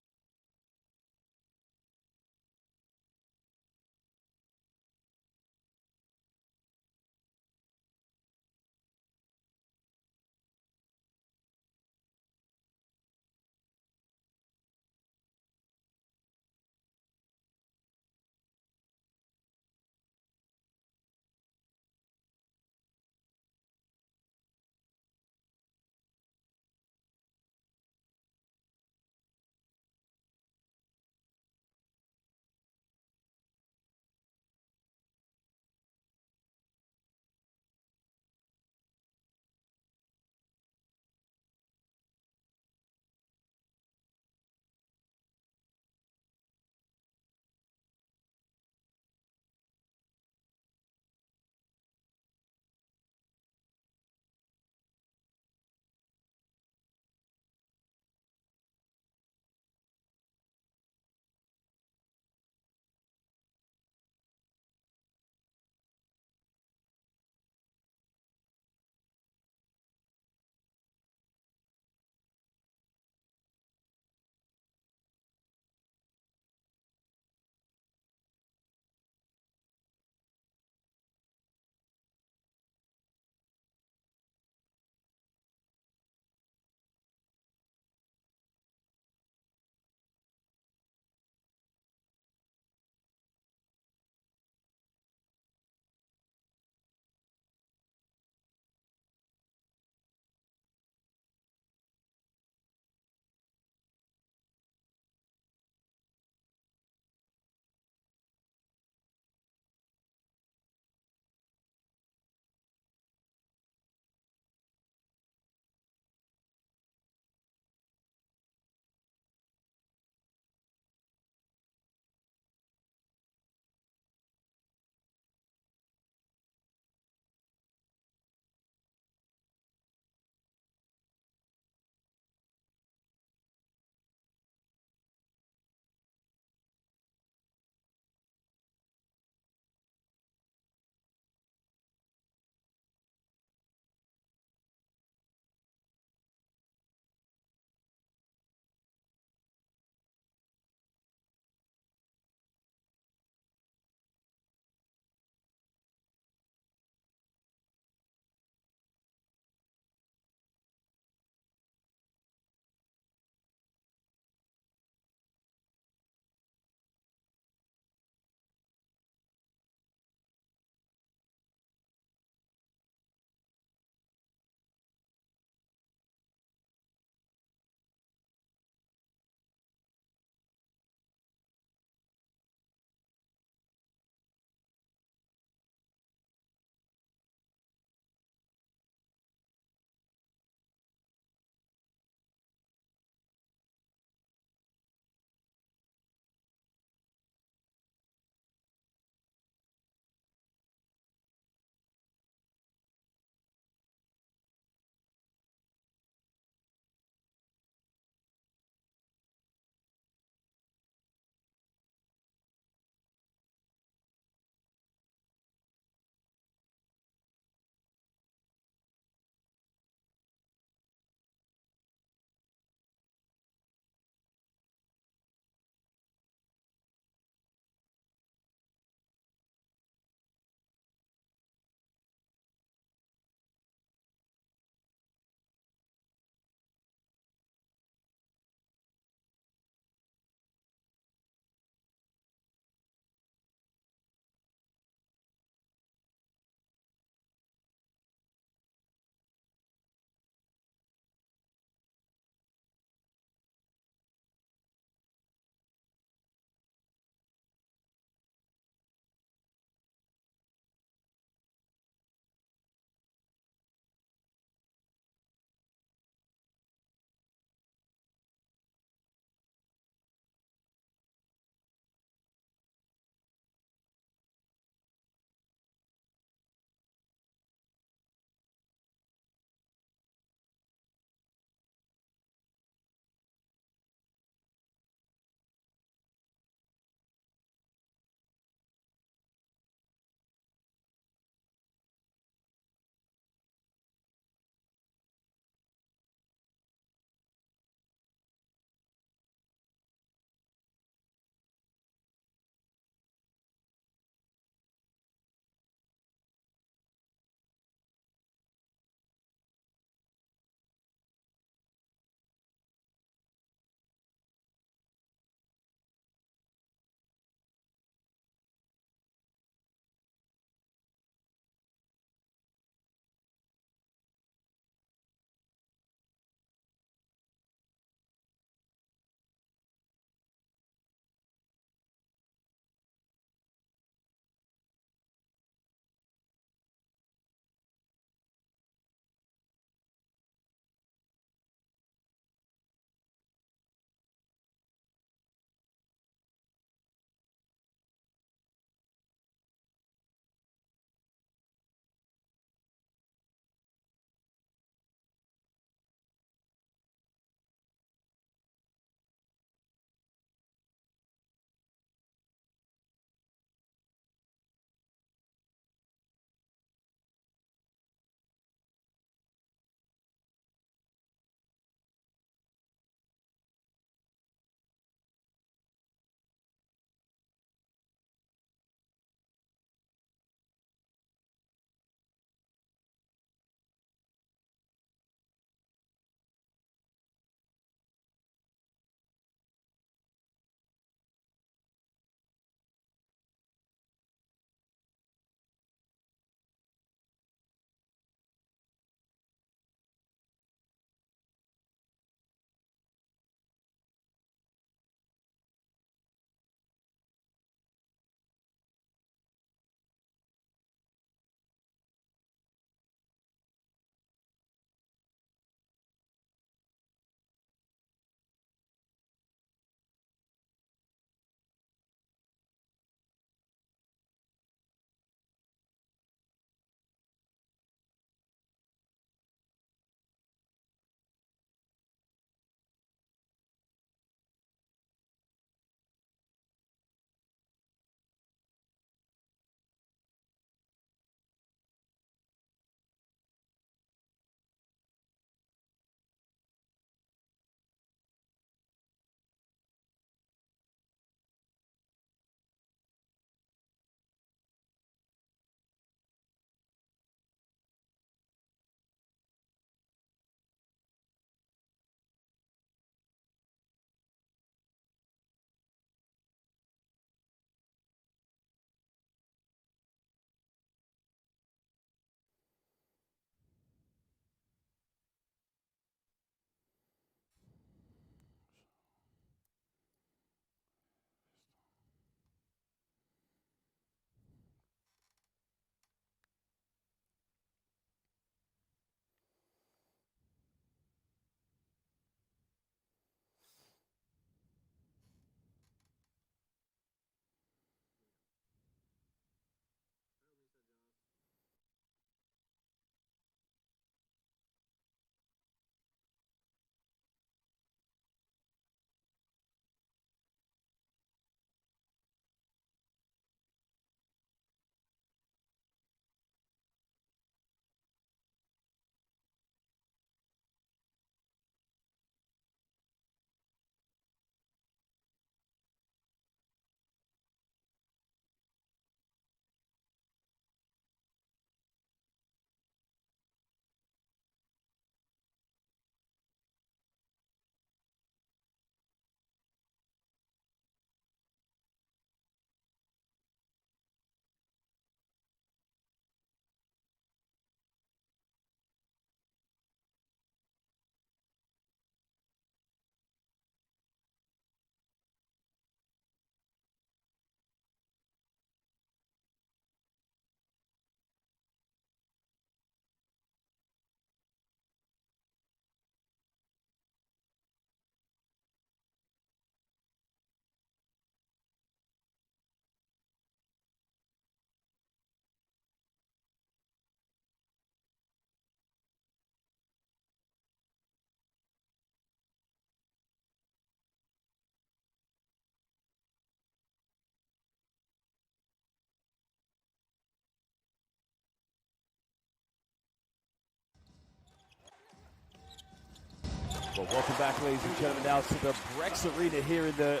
Well, welcome back, ladies and gentlemen, now to the Brex Arena here in the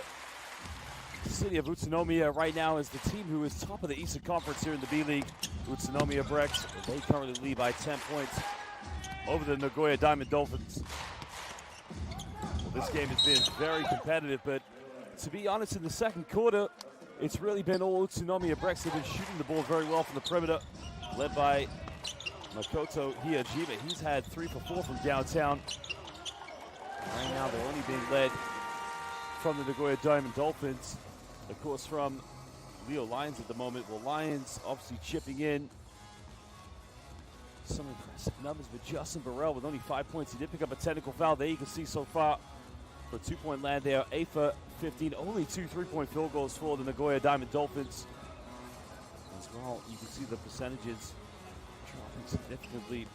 city of Utsunomiya. Right now is the team who is top of the Eastern Conference here in the B-League, Utsunomiya Brex. They currently lead by 10 points over the Nagoya Diamond Dolphins. Well, this game has been very competitive, but to be honest, in the second quarter, it's really been all Utsunomiya Brex. They've been shooting the ball very well from the perimeter, led by Makoto Hiyajima. He's had 3 for 4 from downtown. Right now, they're only being led from the Nagoya Diamond Dolphins, of course, from Leo Lions at the moment. Well, Lions obviously chipping in some impressive numbers, but Justin Burrell with only 5 points. He did pick up a technical foul there. You can see so far for a 2-point land there, 8 for 15. Only 2 3-point field goals for the Nagoya Diamond Dolphins. As well, you can see the percentages dropping significantly.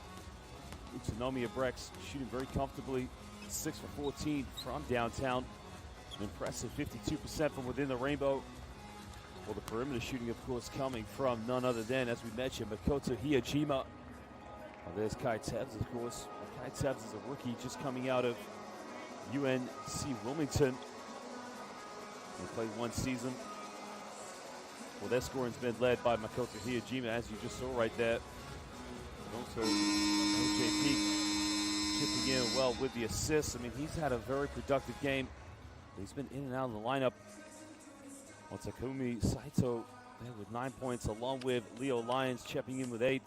Utsunomiya Brex shooting very comfortably, 6 for 14 from downtown. An impressive 52% from within the rainbow. Well, the perimeter shooting, of course, coming from none other than, as we mentioned, Makoto Hiyajima. Well, there's Kai Tebs, of course. Kai Tebs is a rookie just coming out of UNC Wilmington. He played 1 season. Well, their scoring's been led by Makoto Hiyajima, as you just saw right there. Also, OJ Peak chipping in well with the assists. I mean, he's had a very productive game. He's been in and out of the lineup. Well, Takumi Saito there with 9 points, along with Leo Lions chipping in with 8.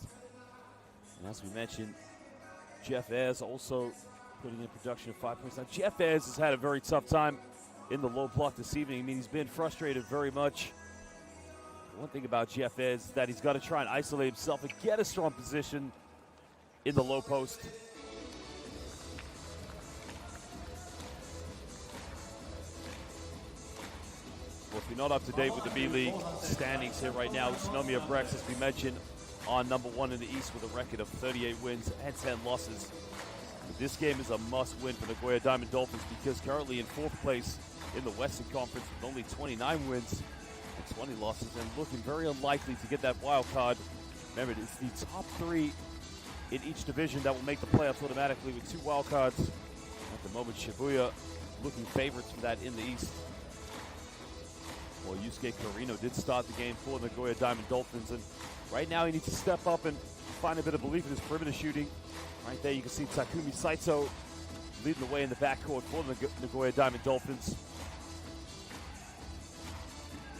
And as we mentioned, Jeff Ayres also putting in production of 5 points. Now, Jeff Ayres has had a very tough time in the low block this evening. I mean, he's been frustrated very much. One thing about Jeff Ayres is that he's got to try and isolate himself and get a strong position in the low post. Well, if you're not up to date with the B-League standings here right now, Utsunomiya Brex, as we mentioned, on #1 in the East with a record of 38 wins and 10 losses. But this game is a must-win for the Nagoya Diamond Dolphins because currently in 4th place in the Western Conference with only 29 wins and 20 losses, and looking very unlikely to get that wild card. Remember, it's the top 3 in each division that will make the playoffs automatically with 2 wild cards. At the moment, Shibuya looking favorites for that in the East. Well, Yusuke Korino did start the game for the Nagoya Diamond Dolphins, and right now he needs to step up and find a bit of belief in his perimeter shooting. Right there you can see Takumi Saito leading the way in the backcourt for the Nagoya Diamond Dolphins.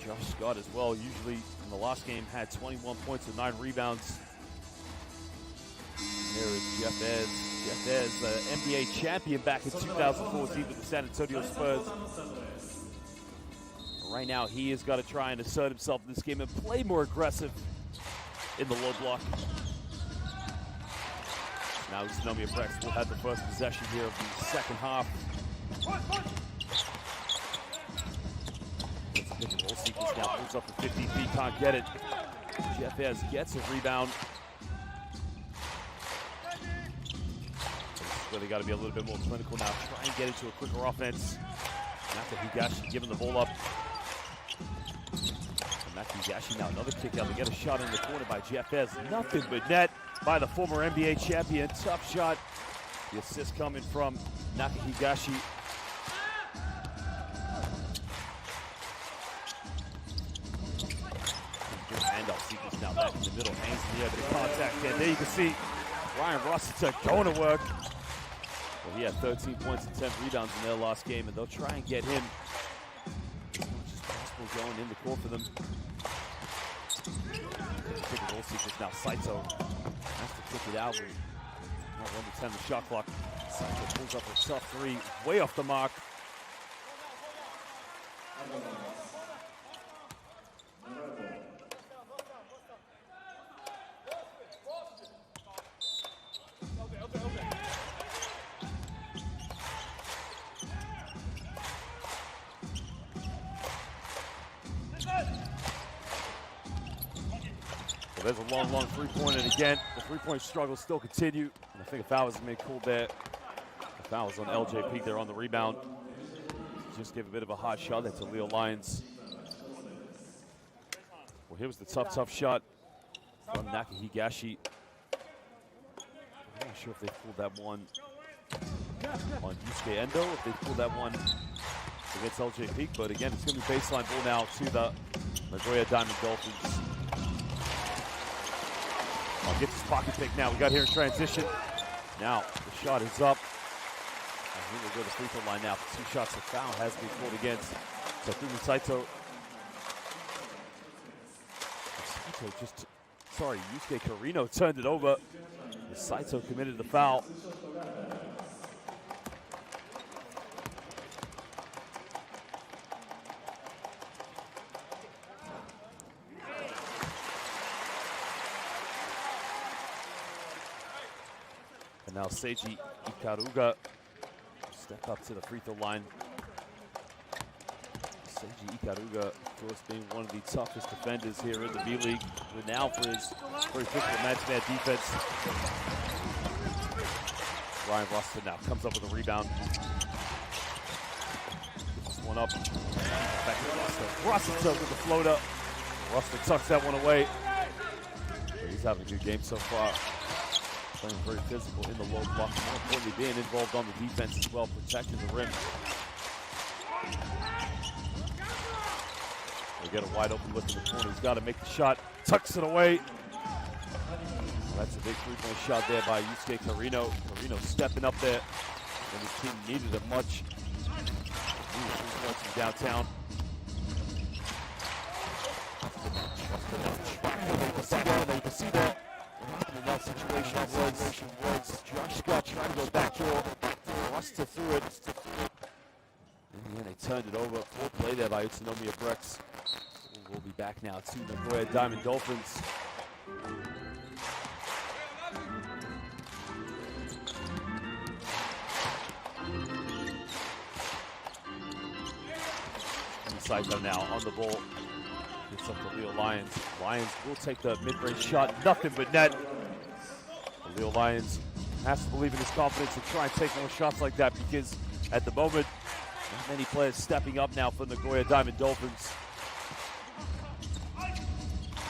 Josh Scott as well, usually in the last game had 21 points with 9 rebounds. And there is Jeff Ayres. Jeff Ayres, the NBA champion back in 2014 with the San Antonio Spurs. Right now, he has got to try and assert himself in this game and play more aggressive in the low block. Now, Utsunomiya Brex will have the first possession here of the second half. It's a pick and roll sequence now. Pulls up for 15 feet, can't get it. Jeff Ayres gets a rebound. This is where they got to be a little bit more clinical now. Try and get into a quicker offense. After Higashi giving the ball up. Higashi now another kick out. They get a shot in the corner by Jeff Ayres. Nothing but net by the former NBA champion. Tough shot. The assist coming from Naka Higashi. Good handoff sequence now back in the middle. Hangs in the air, bit of contact there. There you can see Ryan Rossiter going to work. Well, he had 13 points and 10 rebounds in their last game, and they'll try and get him as much as possible going in the court for them. Pick and roll sequence now. Saito has to kick it out with 1 to 10 the shot clock. Saito pulls up a tough 3, way off the mark. Well, there's a long three-pointer, and again, the three-point struggles still continue. And I think a foul was made called there. The foul was on LJ Peak there on the rebound. Just gave a bit of a hot shot there to Leo Lions. Well, here was the tough shot from Naka Higashi. I'm not sure if they pulled that one on Yusuke Yusuke Endo if they pull that one against LJ Peak. But again, it's going to be baseline ball now to the Nagoya Diamond Dolphins. I'll get this pocket pick now. We got here in transition. Now the shot is up. And he will go to the free throw line now. 2 shots to foul has been called against Takumi Saito. Yusuke Carino turned it over. Saito committed the foul. And now Seiji Ikaruga step up to the free throw line. Seiji Ikaruga, of course, being one of the toughest defenders here in the B-League. Renowned for his very physical man-to-man defense. Ryan Rustin now comes up with a rebound. Gets this one up. Back to Rustin. Rustin with the floater. Rustin tucks that one away. He's having a good game so far. Playing very physical in the low block. More importantly, being involved on the defense as well, protecting the rim. They get a wide open look in the corner. He's got to make the shot. Tucks it away. That's a big three-point shot there by Yusuke Carino. Carino stepping up there. And his team needed it much. From downtown. You can see that. In that situation was Josh Scott trying to go backdoor. Rusted through it. In the end, they turned it over. Full play there by Utsunomiya Brex. We'll be back now to the Nagoya Diamond Dolphins. Saito now on the ball. Gets up to Leo Lyons. Lyons will take the mid-range shot. Nothing but net. Leo Lyons has to believe in his confidence and try and take more shots like that, because at the moment, not many players stepping up now for the Nagoya Diamond Dolphins.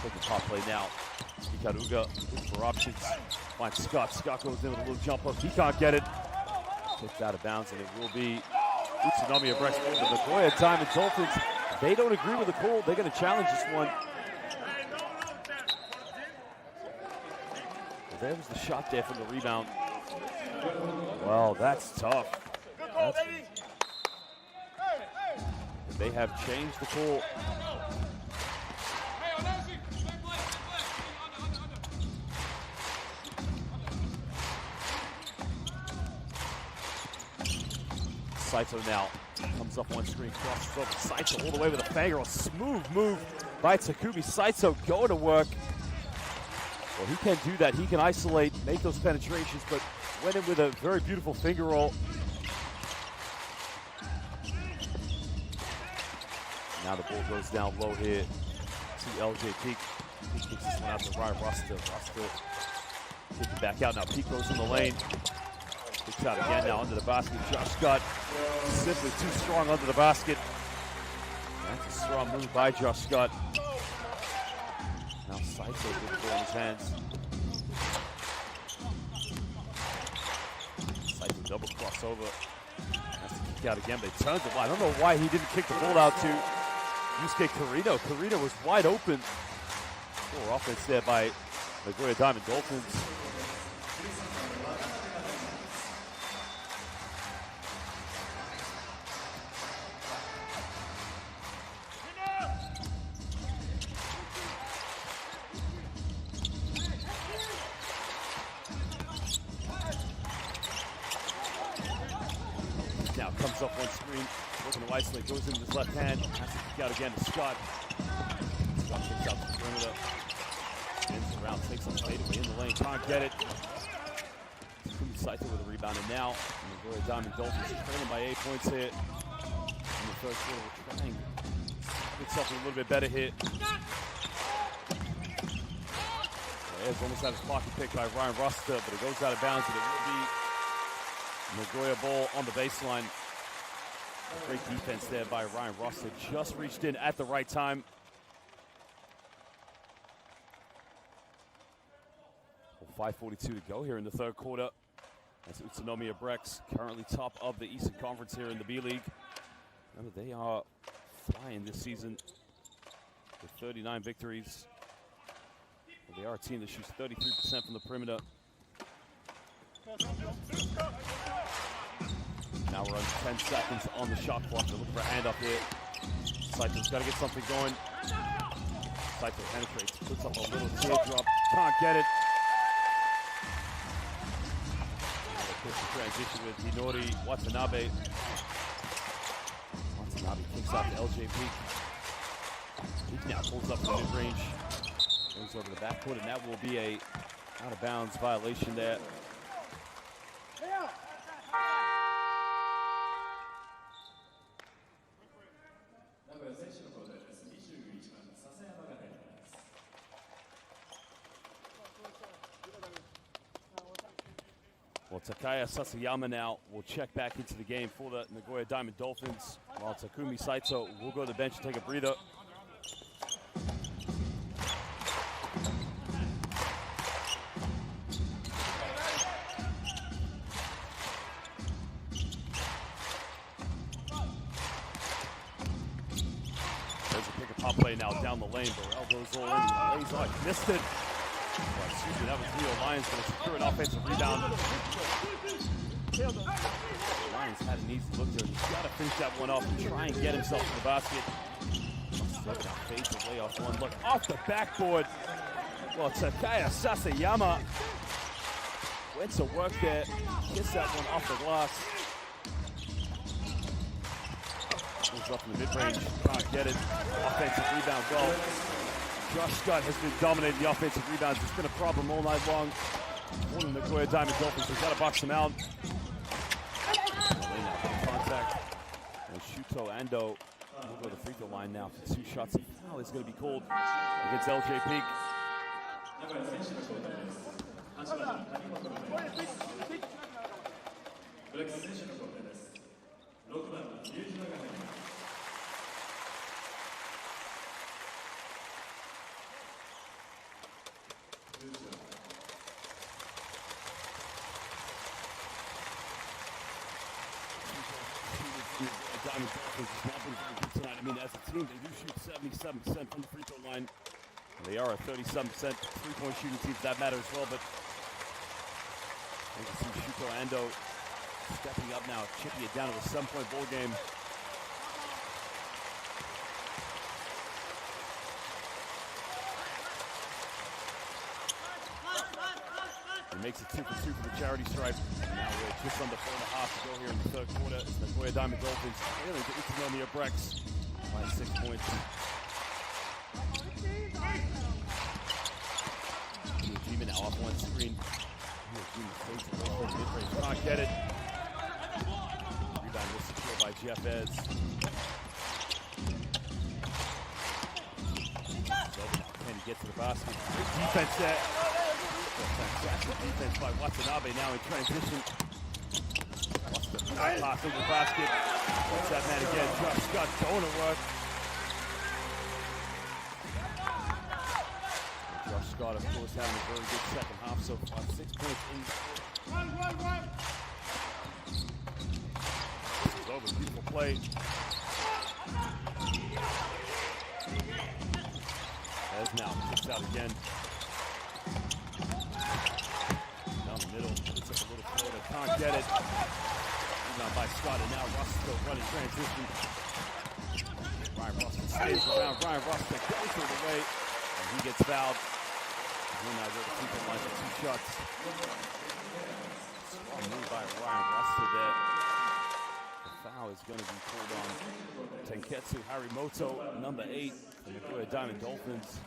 Take a pop play now. Ikaruga looking for options. Finds Scott. Scott goes in with a little jump up. He can't get it. Kicked out of bounds, and it will be Utsunomiya Brex. The Nagoya Diamond Dolphins, they don't agree with the call. They're going to challenge this one. Well, there was the shot there from the rebound. Well, that's tough. They have changed the call. Saito now comes up one screen, crosses over Saito all the way with a banger. A smooth move by Takumi Saito. Go to work. Well, he can do that. He can isolate, make those penetrations, but went in with a very beautiful finger roll. Now the ball goes down low here to LJ Peak. He kicks this one out to Ryan Rusta. Rusta kicking back out. Now Peak goes in the lane. Kicks out again now under the basket. Josh Scott simply too strong under the basket. That's a strong move by Josh Scott. Now Saito with the ball in his hands. Saito double crossover. Has to kick out again, but he turns it. I don't know why he didn't kick the ball out to Yusuke Carino. Carino was wide open. Poor offense there by Nagoya Diamond Dolphins. Now comes up one screen, looking to isolate, goes into his left hand, has to kick out again to Scott. Scott kicks out the perimeter, spins around, takes on the fadeaway in the lane, can't get it. Saito with a rebound, and now the Nagoya Diamond Dolphins are trailing by 8 points here in the first quarter. We're trying to get something a little bit better here. It's almost had his pocket picked by Ryan Rusta, but it goes out of bounds, and it will be Nagoya ball on the baseline. Great defense there by Ryan Rusta. Just reached in at the right time. Well, 5:42 to go here in the third quarter. That's Utsunomiya Brex, currently top of the Eastern Conference here in the B-League. Remember, they are flying this season with 39 victories. They are a team that shoots 33% from the perimeter. Now we're under 10 seconds on the shot clock. They're looking for a handoff here. Saito's got to get something going. Saito penetrates, puts up a little teardrop, can't get it. Transition with Hinori Watanabe. Watanabe kicks out to LJP. He now pulls up the mid-range. Goes over the backcourt, and that will be a out-of-bounds violation there. Well, Takaya Sasayama now will check back into the game for the Nagoya Diamond Dolphins, while Takumi Saito will go to the bench and take a breather. There's a pick-and-pop play now down the lane. Burrell goes all in, lays on, missed it. Excuse me, that was Leo Lyons going to secure an offensive rebound. Lyons had an easy look there. He's got to finish that one off and try and get himself to the basket. Fades away off one. Look, off the backboard. Well, Takaya Sasayama went to work there. Gets that one off the glass. Moves up in the mid-range. Can't get it. Offensive rebound well. Josh Scott has been dominating the offensive rebounds. It's been a problem all night long. One of the Nagoya Diamond Dolphins has got to box him out. Contact. And Shuto Ando will go to the free throw line now for 2 shots. A foul is going to be called against LJ Peak. Diamond Dolphins has not been very good tonight. I mean, as a team, they do shoot 77% from the free throw line. They are a 37% three-point shooting team, for that matter as well. But you can see Shuto Ando stepping up now, chipping it down to a 7-point ball game. He makes it 2 for 2 for the charity stripe. Now we're just under 4.5 to go here in the third quarter. It's the Nagoya Diamond Dolphins trailing to Utsunomiya Brex by 6 points. Ujima now off one screen. Mid-range, can't get it. Rebound was secured by Jeff Ez. Can he get to the basket? Good defense there. Fantastic defense by Watanabe now in transition. Pass over the basket. What's that man again? Josh Scott going to work. Josh Scott, of course, having a very good second half so far. 6 points in. This is over. Beautiful play. As now kicks out again. Down the middle, puts up a little floater, can't get it. Rebound by Scott, and now Ross is still running transition. Ryan Ross stays around. Ryan Ross goes all the way, and he gets fouled. He'll now go to free throw line for 2 shots. Strong move by Ryan Ross there. The foul is going to be called on Tenketsu Harimoto, number 8, for the Nagoya Diamond Dolphins.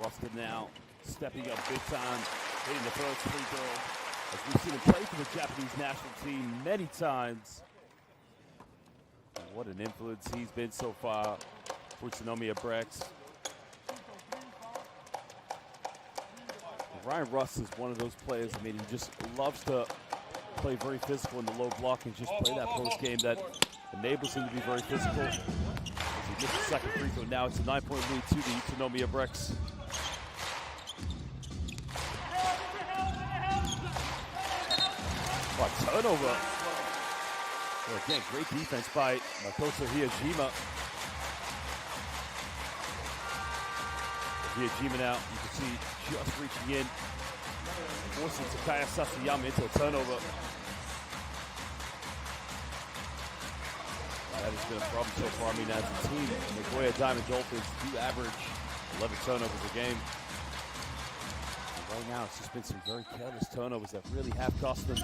Rustin now stepping up big time, hitting the first free throw. As we've seen him play for the Japanese national team many times. And what an influence he's been so far for Utsunomiya Brex. Ryan Russ is one of those players, I mean, he just loves to play very physical in the low block and just play that post game that enables him to be very physical. As he gets the second free throw now, it's a 9-point lead to the Utsunomiya Brex. Oh, turnover. Well, again, great defense by Makoto Hiyajima. Hiyajima now, you can see just reaching in, forcing Takaya Sasayama into a turnover. That has been a problem so far. I mean, as a team, Nagoya Diamond Dolphins do average 11 turnovers a game. And right now, it's just been some very careless turnovers that really have cost them.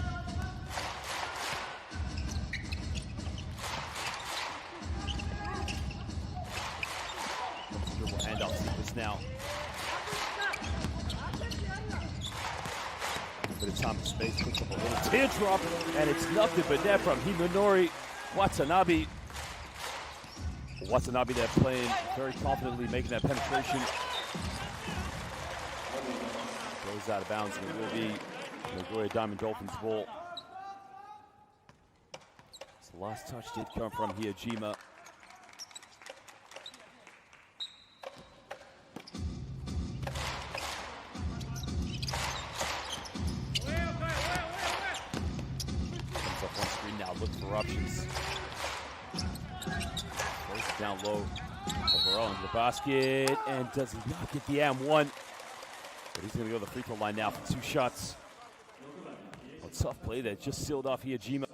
Dribble handoff sequence now. A bit of time and space, picks up a little teardrop, and it's nothing but net from Himonori Watanabe. Watanabe there playing very confidently, making that penetration. Goes out of bounds, and it will be Nagoya Diamond Dolphins ball. So the last touch did come from Hiyajima. Comes up on screen now, looks for options. Down low, overall into the basket, and does he not get the M1? But he's going to go to the free throw line now for 2 shots. A tough play that just sealed off Hiyajima.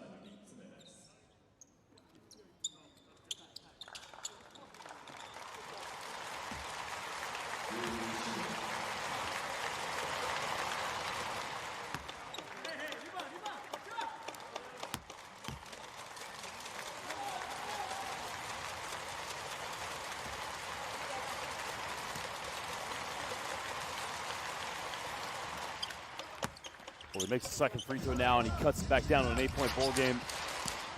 Well, he makes the second free throw now, and he cuts it back down to an 8-point ball game.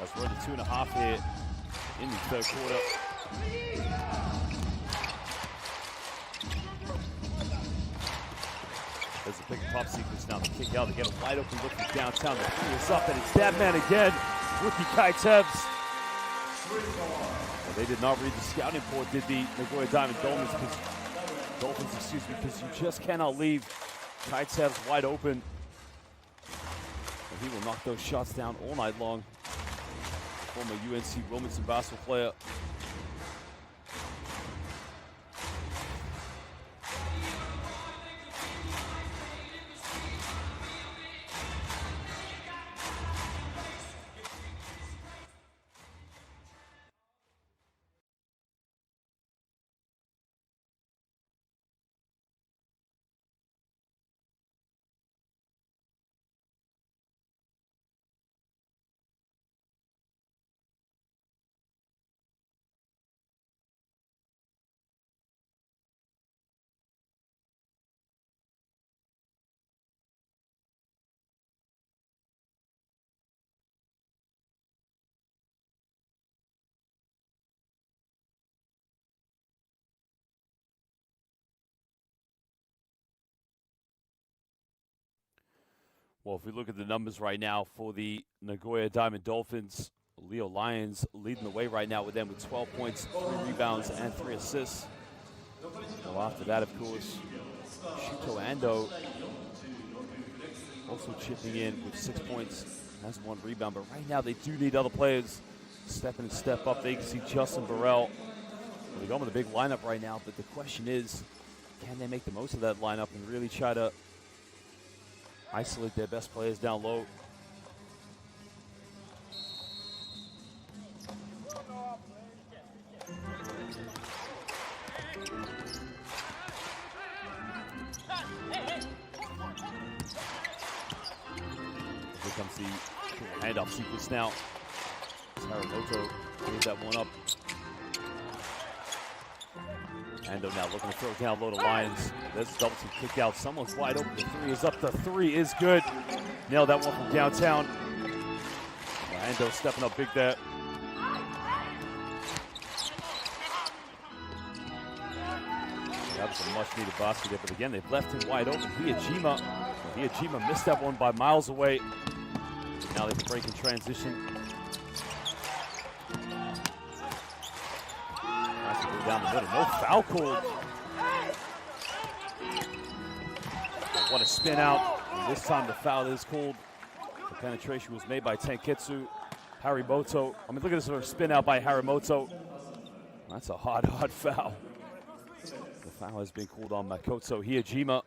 As we're at the 2.5 here in the third quarter. There's a pick and pop sequence now to kick out. They get a wide open look from downtown. The three is up, and it's that man again, rookie Kai Tebs. Well, they did not read the scouting report, did the Nagoya Diamond Dolphins, because you just cannot leave Kai Tebs wide open. He will knock those shots down all night long. Former UNC Wilmington basketball player. Well, if we look at the numbers right now for the Nagoya Diamond Dolphins, Leo Lions leading the way right now with them with 12 points, 3 rebounds, and 3 assists. Well, after that, of course, Shuto Ando also chipping in with 6 points, has 1 rebound. But right now, they do need other players step in and step up. They can see Justin Burrell. Well, they're going with a big lineup right now, but the question is, can they make the most of that lineup and really try to isolate their best players down low? Here comes the handoff sequence now. Saramoto gave that one up. Ando now looking to throw down low to Lions. There's a double team kick out. Someone's wide open. The 3 is up. The 3 is good. Nailed that one from downtown. Ando stepping up big there. a much-needed basket there, but again, they've left him wide open. Hiyajima missed that one by miles away. Now they can break in transition. Nice to go down the middle. No foul called. What a spin out. And this time the foul is called. The penetration was made by Tenketsu Harimoto. I mean, look at this sort of spin out by Harimoto. That's a hard foul. The foul has been called on Makoto Hiyajima.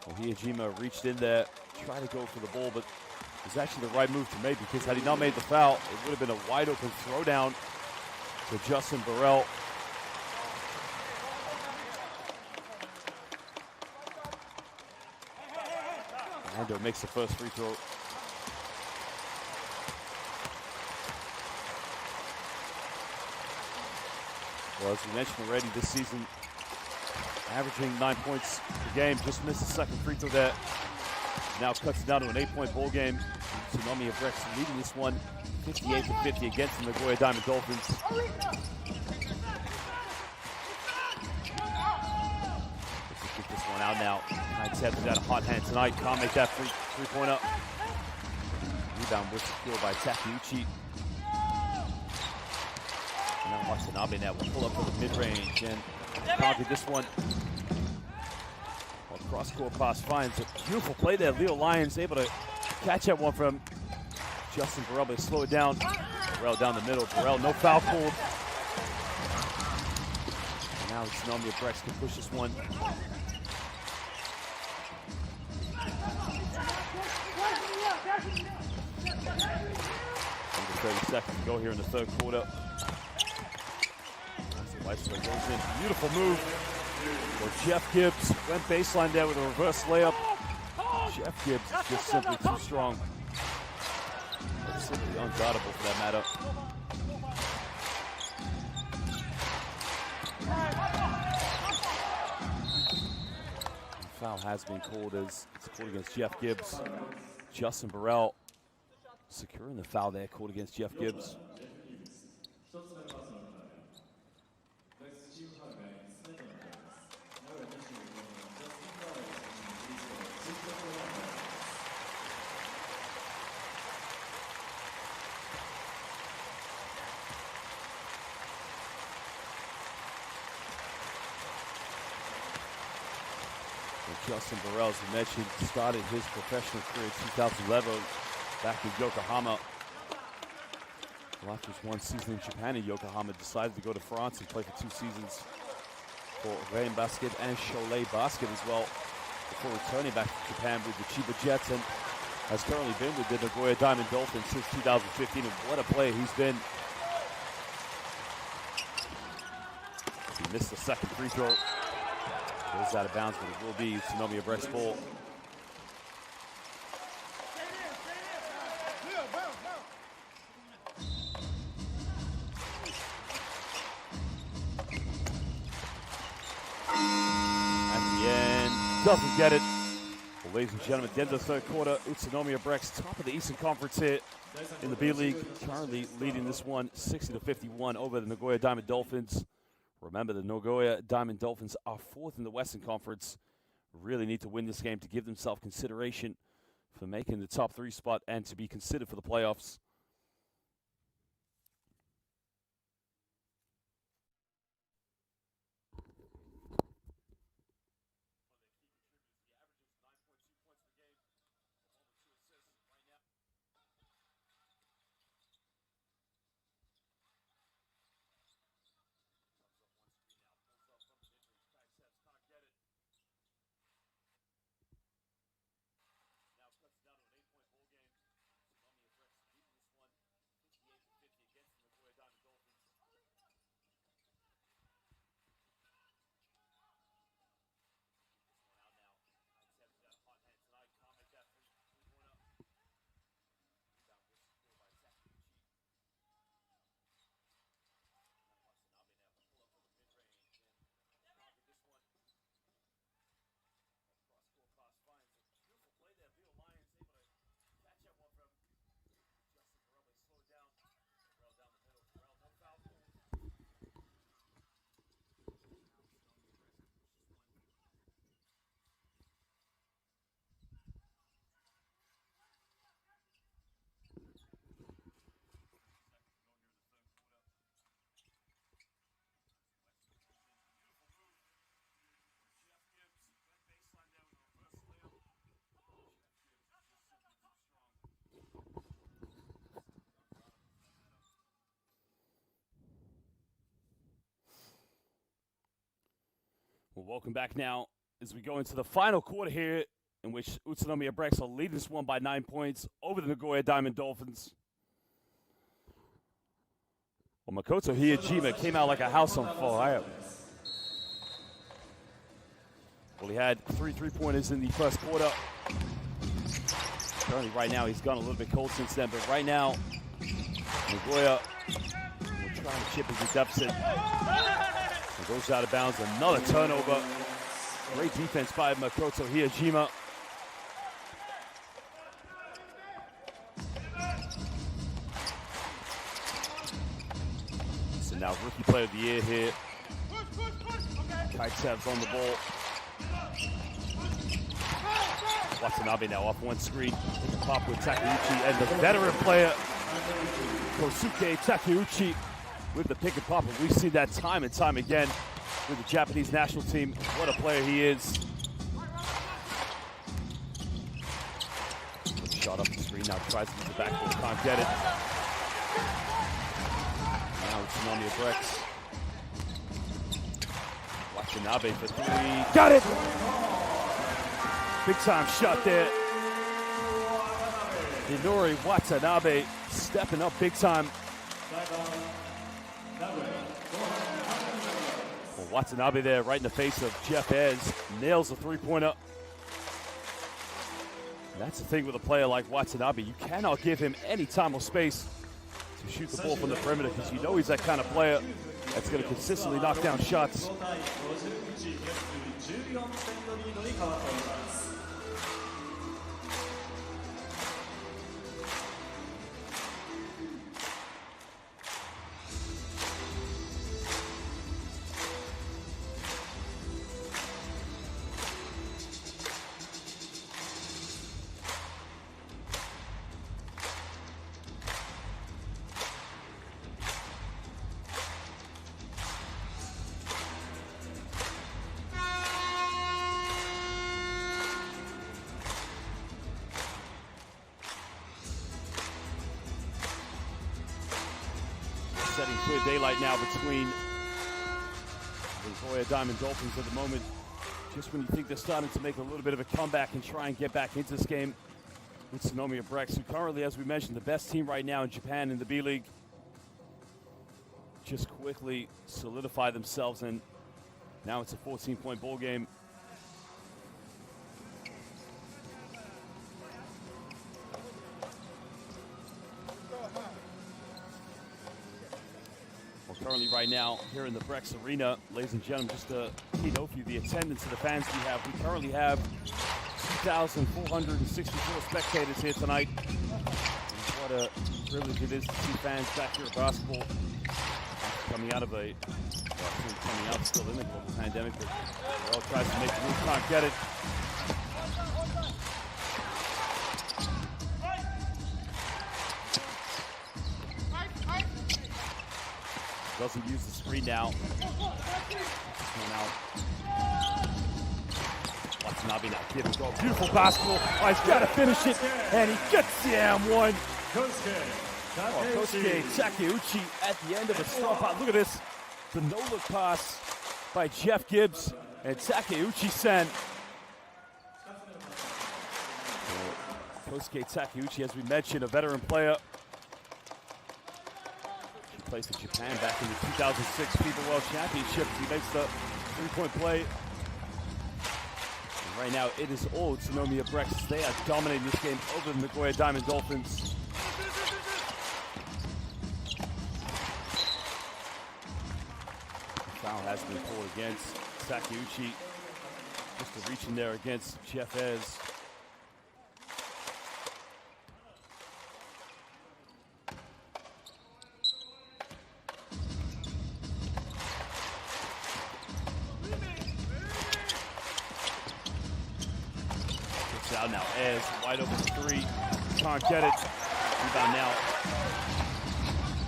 Well, Hiyajima reached in there, tried to go for the ball, but it was actually the right move to make, because had he not made the foul, it would have been a wide open throwdown to Justin Burrell. Ando makes the first free throw. Well, as we mentioned already this season, averaging 9 points per game, just missed the second free throw there. Now cuts it down to an 8-point ball game. Utsunomiya Brex leading this one 58-50 against the Nagoya Diamond Dolphins. Let's get this one out now. Knights have got a hot hand tonight. Can't make that three-pointer. Rebound was secured by Takeuchi. Now Watanabe now will pull up for the mid-range and can't get this one. Well, cross-court pass finds a beautiful play there. Leo Lyons able to catch that one from Justin Burrell, but slow it down. Burrell down the middle. Burrell, no foul called. And now Utsunomiya Brex can push this one. Under 30 seconds to go here in the third quarter. Weissler goes in, beautiful move. Well, Jeff Gibbs went baseline there with a reverse layup. Jeff Gibbs is just simply too strong. It's simply unguardable for that matter. The foul has been called as it's called against Jeff Gibbs. Justin Burrell securing the foul there, called against Jeff Gibbs. Justin Burrell, as we mentioned, started his professional career in 2011 back in Yokohama. Well, after his one season in Japan in Yokohama, decided to go to France and play for 2 seasons for Rennes Basket and Cholet Basket as well, before returning back to Japan with the Chiba Jets, and has currently been with the Nagoya Diamond Dolphins since 2015, and what a player he's been. He missed the second free throw. Goes out of bounds, but it will be Utsunomiya Brex ball. At the end, doesn't get it. Well, ladies and gentlemen, at the end of the third quarter, Utsunomiya Brex, top of the Eastern Conference here in the B-League, currently leading this one 60-51 over the Nagoya Diamond Dolphins. Remember, the Nagoya Diamond Dolphins are 4th in the Western Conference. Really need to win this game to give themselves consideration for making the top 3 spot and to be considered for the playoffs. Well, welcome back now as we go into the final quarter here, in which Utsunomiya Brex are leading this one by 9 points over the Nagoya Diamond Dolphins. Well, Makoto Hiyajima came out like a house on fire. Well, he had 3 3-pointers in the first quarter. Currently, right now, he's gone a little bit cold since then, but right now, Nagoya will try and chip into deficit. It goes out of bounds, another turnover. Great defense by Makoto Hiyajima. So now rookie player of the year here. Kaitsev's on the ball. Watanabe now off one screen. Pop with Takeuchi and the veteran player, Kosuke Takeuchi, with the pick and pop. And we've seen that time and time again with the Japanese national team. What a player he is. Shot up the screen, now tries to use the backboard, can't get it. Now Utsunomiya Brex. Watanabe for 3. Got it! Big time shot there. Hinori Watanabe stepping up big time. Well, Watanabe there right in the face of Jeff Ez. Nails the 3-pointer. That's the thing with a player like Watanabe. You cannot give him any time or space to shoot the ball from the perimeter, because you know he's that kind of player that's going to consistently knock down shots. Setting clear daylight now between the Nagoya Diamond Dolphins at the moment. Just when you think they're starting to make a little bit of a comeback and try and get back into this game, Utsunomiya Brex, who currently, as we mentioned, the best team right now in Japan in the B-League, just quickly solidify themselves, and now it's a 14-point ball game. Currently right now here in the Brex Arena, ladies and gentlemen, just to note for you the attendance of the fans we have. We currently have 2,464 spectators here tonight. And what a privilege it is to see fans back here at basketball. Coming out of coming out still in the global pandemic, but all tries to make the move, can't get it. Doesn't use the screen now. Watanabe now give and go. Beautiful basketball. Oh, he's got to finish it, and he gets the M1. Kosuke Takeuchi at the end of a strong pass. Look at this. The no-look pass by Jeff Gibbs and Takeuchi-sen. Kosuke Takeuchi, as we mentioned, a veteran player. Plays for Japan back in the 2006 FIBA World Championship. He makes the 3-point play. And right now, it is all Utsunomiya Brex. They are dominating this game over the Nagoya Diamond Dolphins. The foul has been called against Takeuchi. Just a reach in there against Jeff Ez. Out now, Ez wide open 3, can't get it. Rebound now.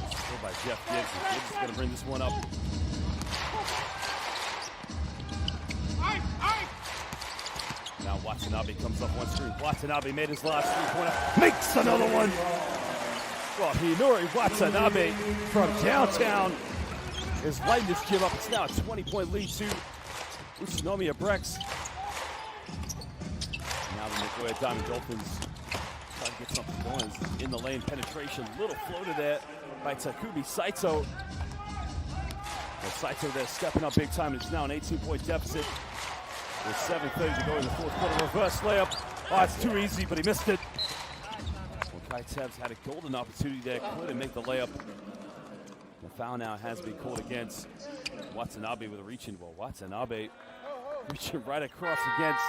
Still by Jeff Gibbs. Gibbs is going to bring this one up. Now Watanabe comes up one screen. Watanabe made his last 3-pointer. Makes another one. Well, Hinori Watanabe from downtown is lighting this gym up. It's now a 20-point lead to Utsunomiya Brex. Now the Nagoya Diamond Dolphins trying to get something going. In the lane penetration, little floater there by Takumi Saito. Well, Saito there stepping up big time. It's now an 18-point deficit with 7:30 to go in the fourth quarter. Reverse layup. Oh, it's too easy, but he missed it. Well, Kai Tevz had a golden opportunity there, couldn't make the layup. The foul now has been called against Watanabe with a reach-in. Well, Watanabe reaching right across against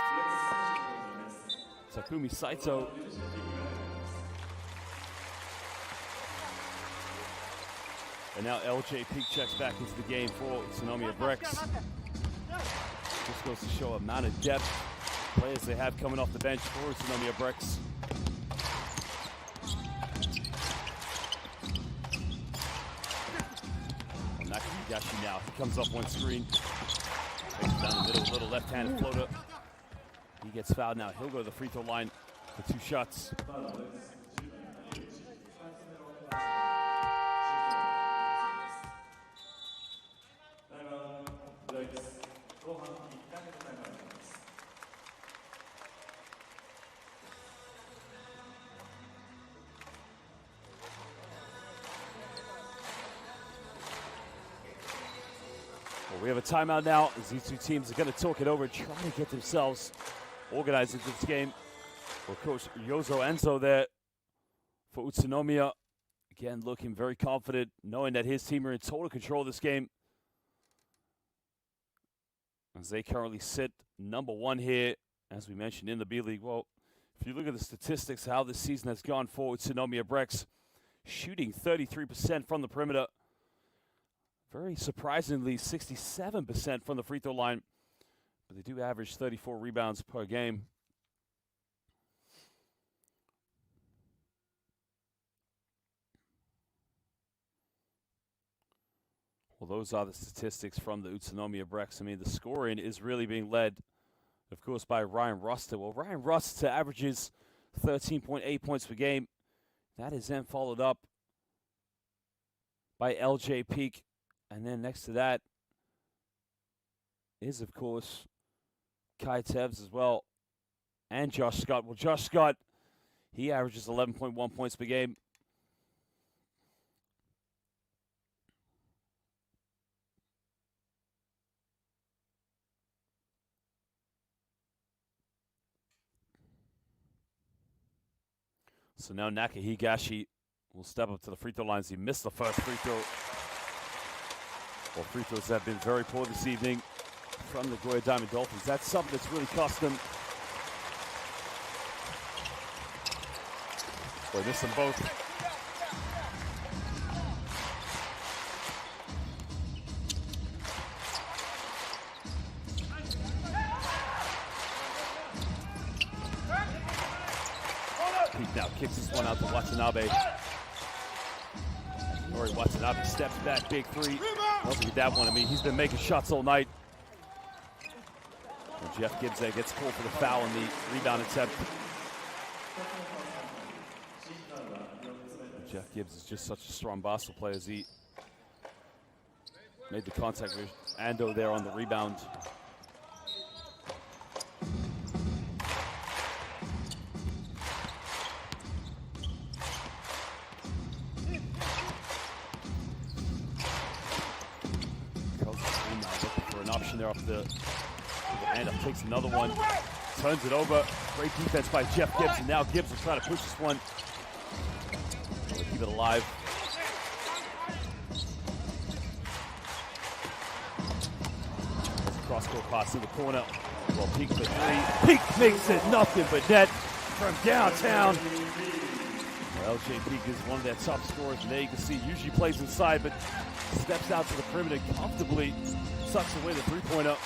Takumi Saito. And now LJ Peak checks back into the game for Utsunomiya Brex. This goes to show amount of depth players they have coming off the bench for Utsunomiya Brex. Nagoya now, he comes up one screen. Takes it down the middle, little left-handed floater. He gets fouled now. He'll go to the free throw line for 2 shots. Well, we have a timeout now as these two teams are going to talk it over and try to get themselves organized into this game. Well, Coach Yozo Enzo there for Utsunomiya. Again, looking very confident, knowing that his team are in total control of this game. As they currently sit #1 here, as we mentioned, in the B-League. Well, if you look at the statistics, how this season has gone for Utsunomiya Brex, shooting 33% from the perimeter. Very surprisingly, 67% from the free throw line. But they do average 34 rebounds per game. Well, those are the statistics from the Utsunomiya Brex. I mean, the scoring is really being led, of course, by Ryan Ruster. Well, Ryan Ruster averages 13.8 points per game. That is then followed up by LJ Peak. And then next to that is, of course, Kai Tevz as well. And Josh Scott. Well, Josh Scott, he averages 11.1 points per game. So now Nakahigashi will step up to the free throw lines. He missed the first free throw. Well, free throws have been very poor this evening from the Nagoya Diamond Dolphins. That's something that's really cost them. Boy, missed them both. Peak now kicks this one out to Watanabe. Watanabe steps back, big three. Look at that one. I mean, he's been making shots all night. And Jeff Gibbs there gets called for the foul on the rebound attempt. And Jeff Gibbs is just such a strong basketball player as he made the contact with Ando there on the rebound. There off the hand up, takes another one, turns it over. Great defense by Jeff Gibbs, and now Gibbs will try to push this one. We'll keep it alive. Cross-court pass in the corner. Well, Peak for three. Peak makes it nothing but net from downtown. Well, LJ Peak is one of their top scorers, and there you can see usually plays inside, but steps out to the perimeter comfortably. Sucks away the three-pointer.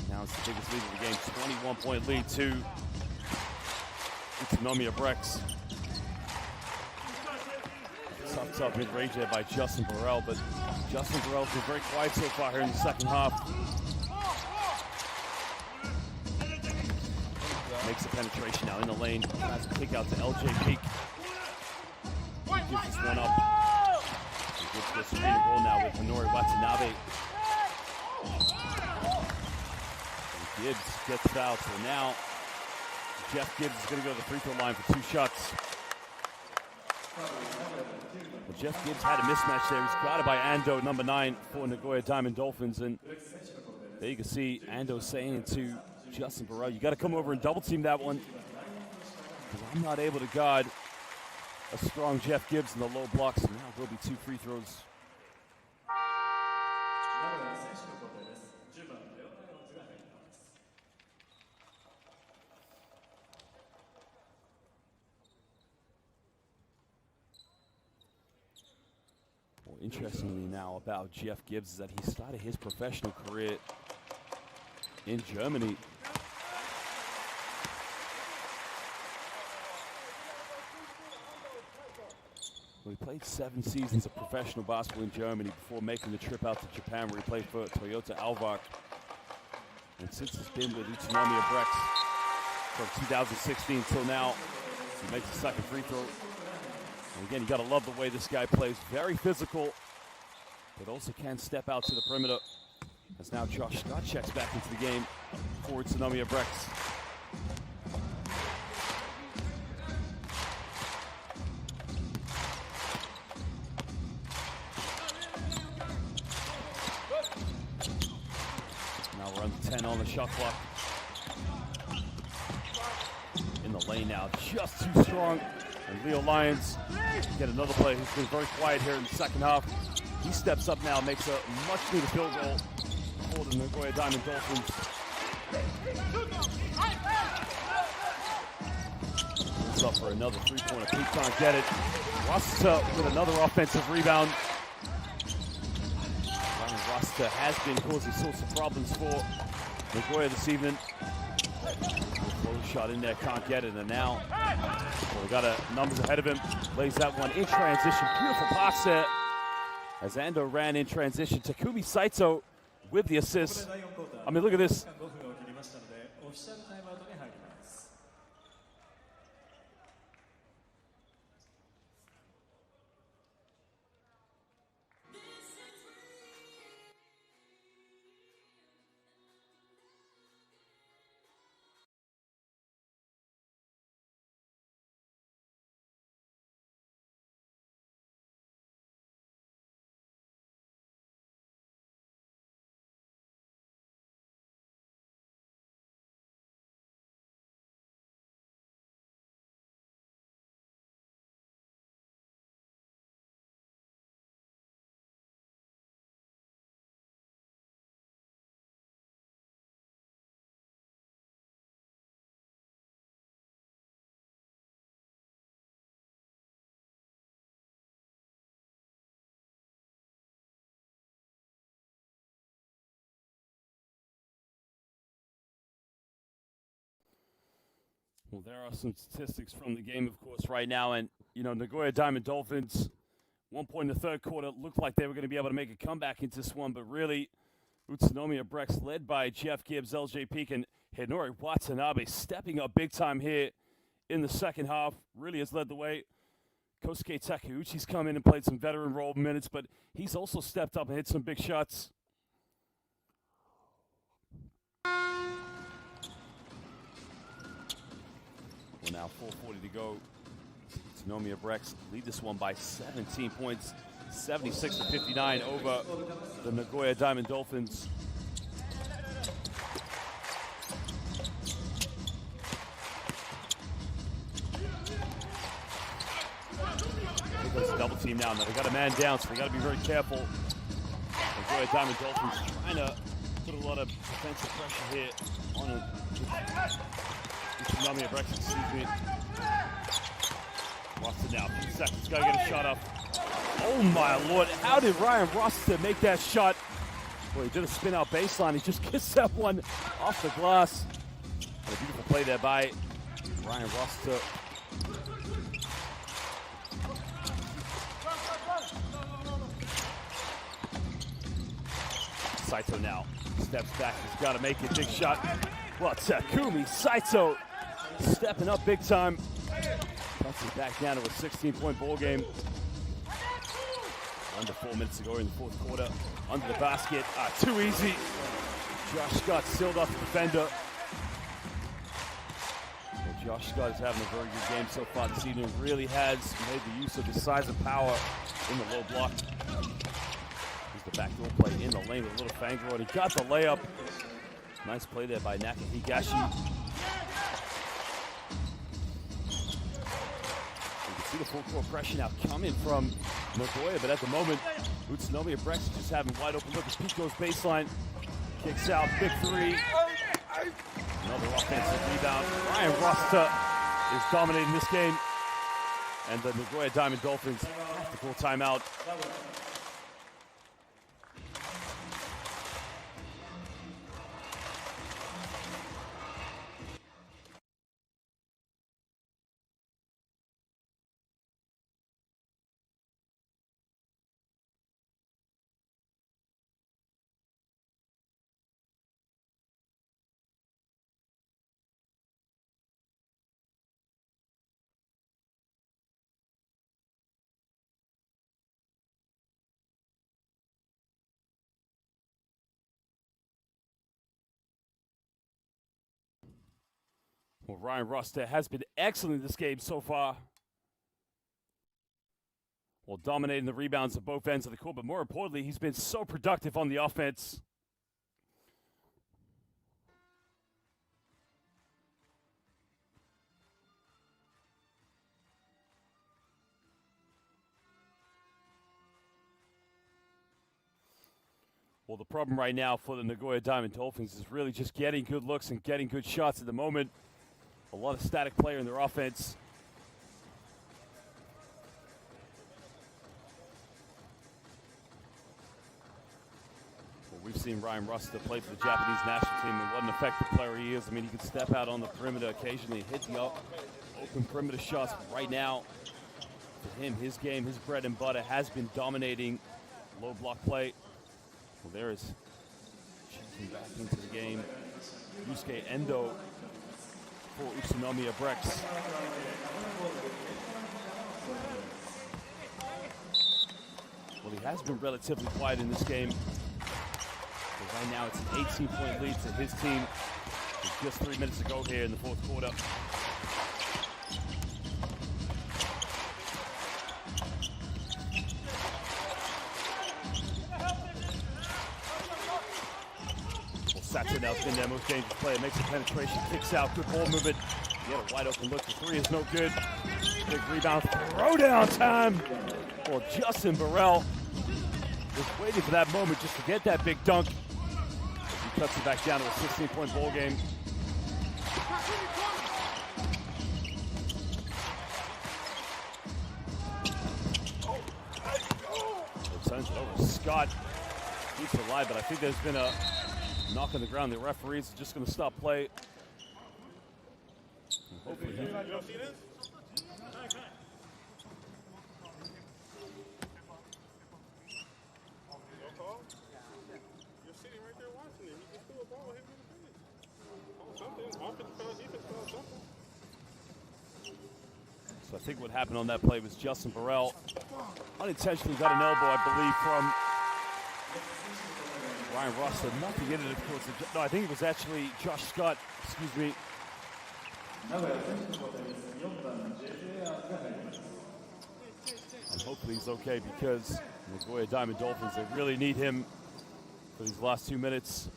Now it's the biggest lead of the game, 21-point lead to Utsunomiya Brex. Tough mid-range there by Justin Burrell, but Justin Burrell's been very quiet so far here in the second half. Makes a penetration now in the lane. Tries to kick out to LJ Peak. He gives this one up. Gives Let's screen and roll now with Hinori Watanabe. And Gibbs gets fouled, so now Jeff Gibbs is going to go to the free throw line for 2 shots. Well, Jeff Gibbs had a mismatch there. He's guarded by Ando, number 9 for Nagoya Diamond Dolphins. And there you can see Ando saying to Justin Burrell, you got to come over and double team that one, because I'm not able to guard a strong Jeff Gibbs in the low blocks. So now it will be 2 free throws. Well, interestingly now about Jeff Gibbs is that he started his professional career in Germany. Well, he played 7 seasons of professional basketball in Germany before making the trip out to Japan, where he played for Toyota Alvark. And since he's been with Utsunomiya Brex from 2016 till now, he makes the second free throw. And again, you got to love the way this guy plays. Very physical, but also can step out to the perimeter. As now Josh Scott checks back into the game for Utsunomiya Brex. Now we're under 10 on the shot clock. In the lane now, just too strong. And Leo Lyons get another play. He's been very quiet here in the second half. He steps up now, makes a much-needed field goal for the Nagoya Diamond Dolphins. It's up for another 3-pointer. Pete can't get it. Rasta with another offensive rebound. Rasta has been causing sorts of problems for Nagoya this evening. Close shot in there, can't get it, and now we got numbers ahead of him. Lays that one in transition. Beautiful pass there as Ando ran in transition. Takumi Saito with the assist. I mean, look at this. Well, there are some statistics from the game, of course, right now. And, you know, Nagoya Diamond Dolphins, 1 point in the third quarter, looked like they were going to be able to make a comeback into this one. But really, Utsunomiya Brex, led by Jeff Gibbs, LJ Peak, and Hinori Watanabe, stepping up big time here in the second half. Really has led the way. Kosuke Takeuchi's come in and played some veteran role minutes, but he's also stepped up and hit some big shots. Well, now 4:40 to go. Utsunomiya Brex lead this one by 17 points, 76-59 over the Nagoya Diamond Dolphins. Here goes the double team now. Now they got a man down, so they got to be very careful. Nagoya Diamond Dolphins trying to put a lot of defensive pressure here on it. Utsunomiya Brex, excuse me. Rasta now, a few seconds, gotta get a shot up. Oh my lord, how did Ryan Rasta make that shot? Boy, he did a spin out baseline, he just kissed that one off the glass. And a beautiful play there by Ryan Rasta. Saito now steps back, he's gotta make it, big shot. Well, Takumi Saito stepping up big time. Cuts it back down to a 16-point ball game. Under 4 minutes to go in the fourth quarter. Under the basket. Too easy. Josh Scott sealed off the defender. Well, Josh Scott is having a very good game so far this evening. Really has made the use of his size and power in the low block. Here's the backdoor play in the lane with a little fang roll. He got the layup. Nice play there by Nakahigashi. See the full court pressure now coming from Nagoya, but at the moment, Utsunomiya Brex is just having wide open look as Pete goes baseline, kicks out, big three. Another offensive rebound. Ryan Rosta is dominating this game, and the Nagoya Diamond Dolphins have to call timeout. Well, Ryan Rosta has been excellent in this game so far. Well, dominating the rebounds at both ends of the court, but more importantly, he's been so productive on the offense. Well, the problem right now for the Nagoya Diamond Dolphins is really just getting good looks and getting good shots at the moment. A lot of static player in their offense. Well, we've seen Ryan Rosta play for the Japanese national team, and what an effective player he is. I mean, he can step out on the perimeter occasionally, hit the open perimeter shots. But right now, for him, his game, his bread and butter has been dominating low block play. Well, there is chasing back into the game. Yusuke Endo for Utsunomiya Brex. Well, he has been relatively quiet in this game. But right now, it's an 18-point lead to his team. With just 3 minutes to go here in the fourth quarter. Satcher now's been their most dangerous player. Makes a penetration, kicks out, good ball movement. He had a wide open look. The three is no good. Big rebound, throw down time. Well, Justin Burrell was waiting for that moment just to get that big dunk. He cuts it back down to a 16-point ball game. Sends it over. Scott keeps it alive, but I think there's been a knock on the ground. The referees are just going to stop play. And hopefully he... So I think what happened on that play was Justin Burrell unintentionally got an elbow, I believe, from Ryan Rosta. Nothing in it, of course. No, I think it was actually Josh Scott, excuse me. And hopefully he's okay, because Nagoya Diamond Dolphins, they really need him for these last 2 minutes.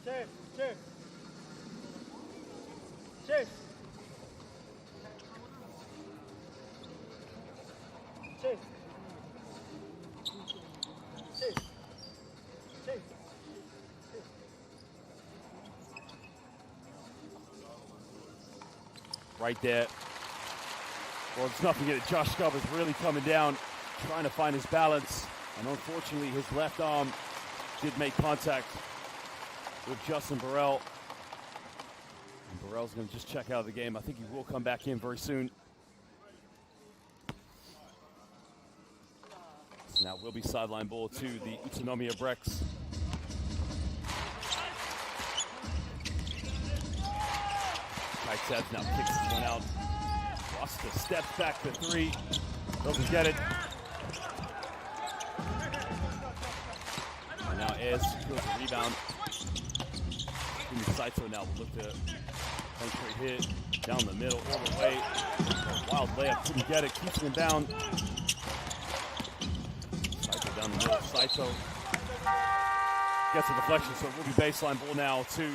Right there. Well, it's nothing in it. Josh Scott was really coming down, trying to find his balance. And unfortunately, his left arm did make contact with Justin Burrell. And Burrell's going to just check out of the game. I think he will come back in very soon. So now will be sideline ball to the Utsunomiya Brex. Tight now kicks this one out. Rosta steps back to three. Doesn't get it. Ayers secures the rebound. Saito now will look to penetrate hit down the middle all the way. A wild layup, couldn't get it, keeps him down. Saito down the middle. Saito gets a deflection, so it will be baseline ball now to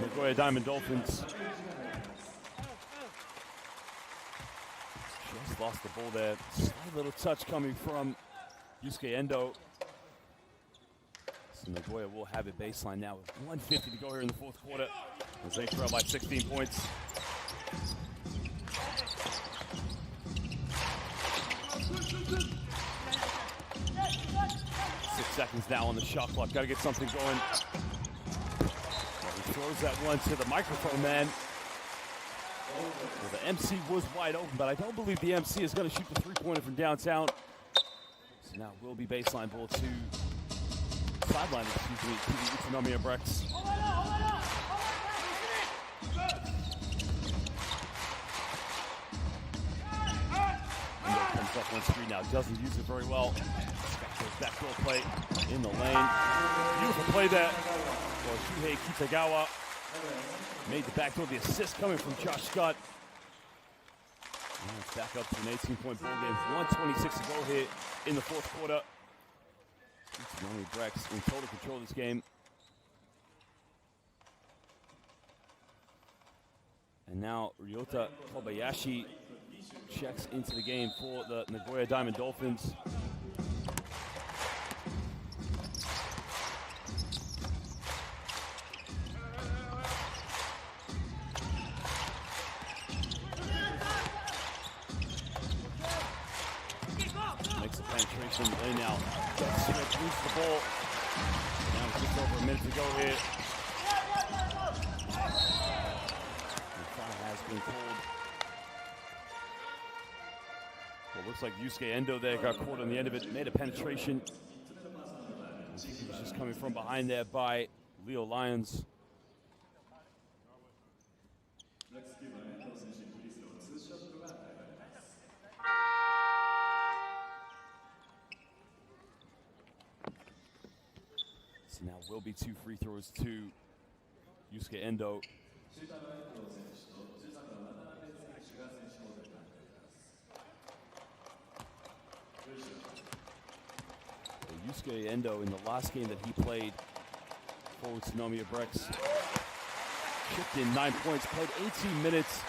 Nagoya Diamond Dolphins. Just lost the ball there. Slight little touch coming from Yusuke Endo. So Nagoya will have it baseline now with 1:50 to go here in the fourth quarter as they trail by 16 points. 6 seconds now on the shot clock. Got to get something going. He throws that one to the microphone man. Well, the MC was wide open, but I don't believe the MC is going to shoot the three-pointer from downtown. So now it will be baseline ball to sideline, excuse me, to the Utsunomiya Brex. Endo comes up on screen now, doesn't use it very well. Backdoor play in the lane. Beautiful play there. Well, Shuhei Kitagawa made the backdoor, the assist coming from Josh Scott. And it's back up to an 18-point ball game. 1:26 to go here in the fourth quarter. Utsunomiya Brex in total control of this game. And now Ryota Kobayashi checks into the game for the Nagoya Diamond Dolphins. Lane now. Smith loses the ball. Now it's just over a minute to go here. The foul has been called. Well, looks like Yusuke Endo there got caught on the end of it. Made a penetration. He was just coming from behind there by Leo Lyons. Now will be 2 free throws to Yusuke Endo. Yusuke Endo in the last game that he played for Utsunomiya Brex chipped in 9 points, played 18 minutes.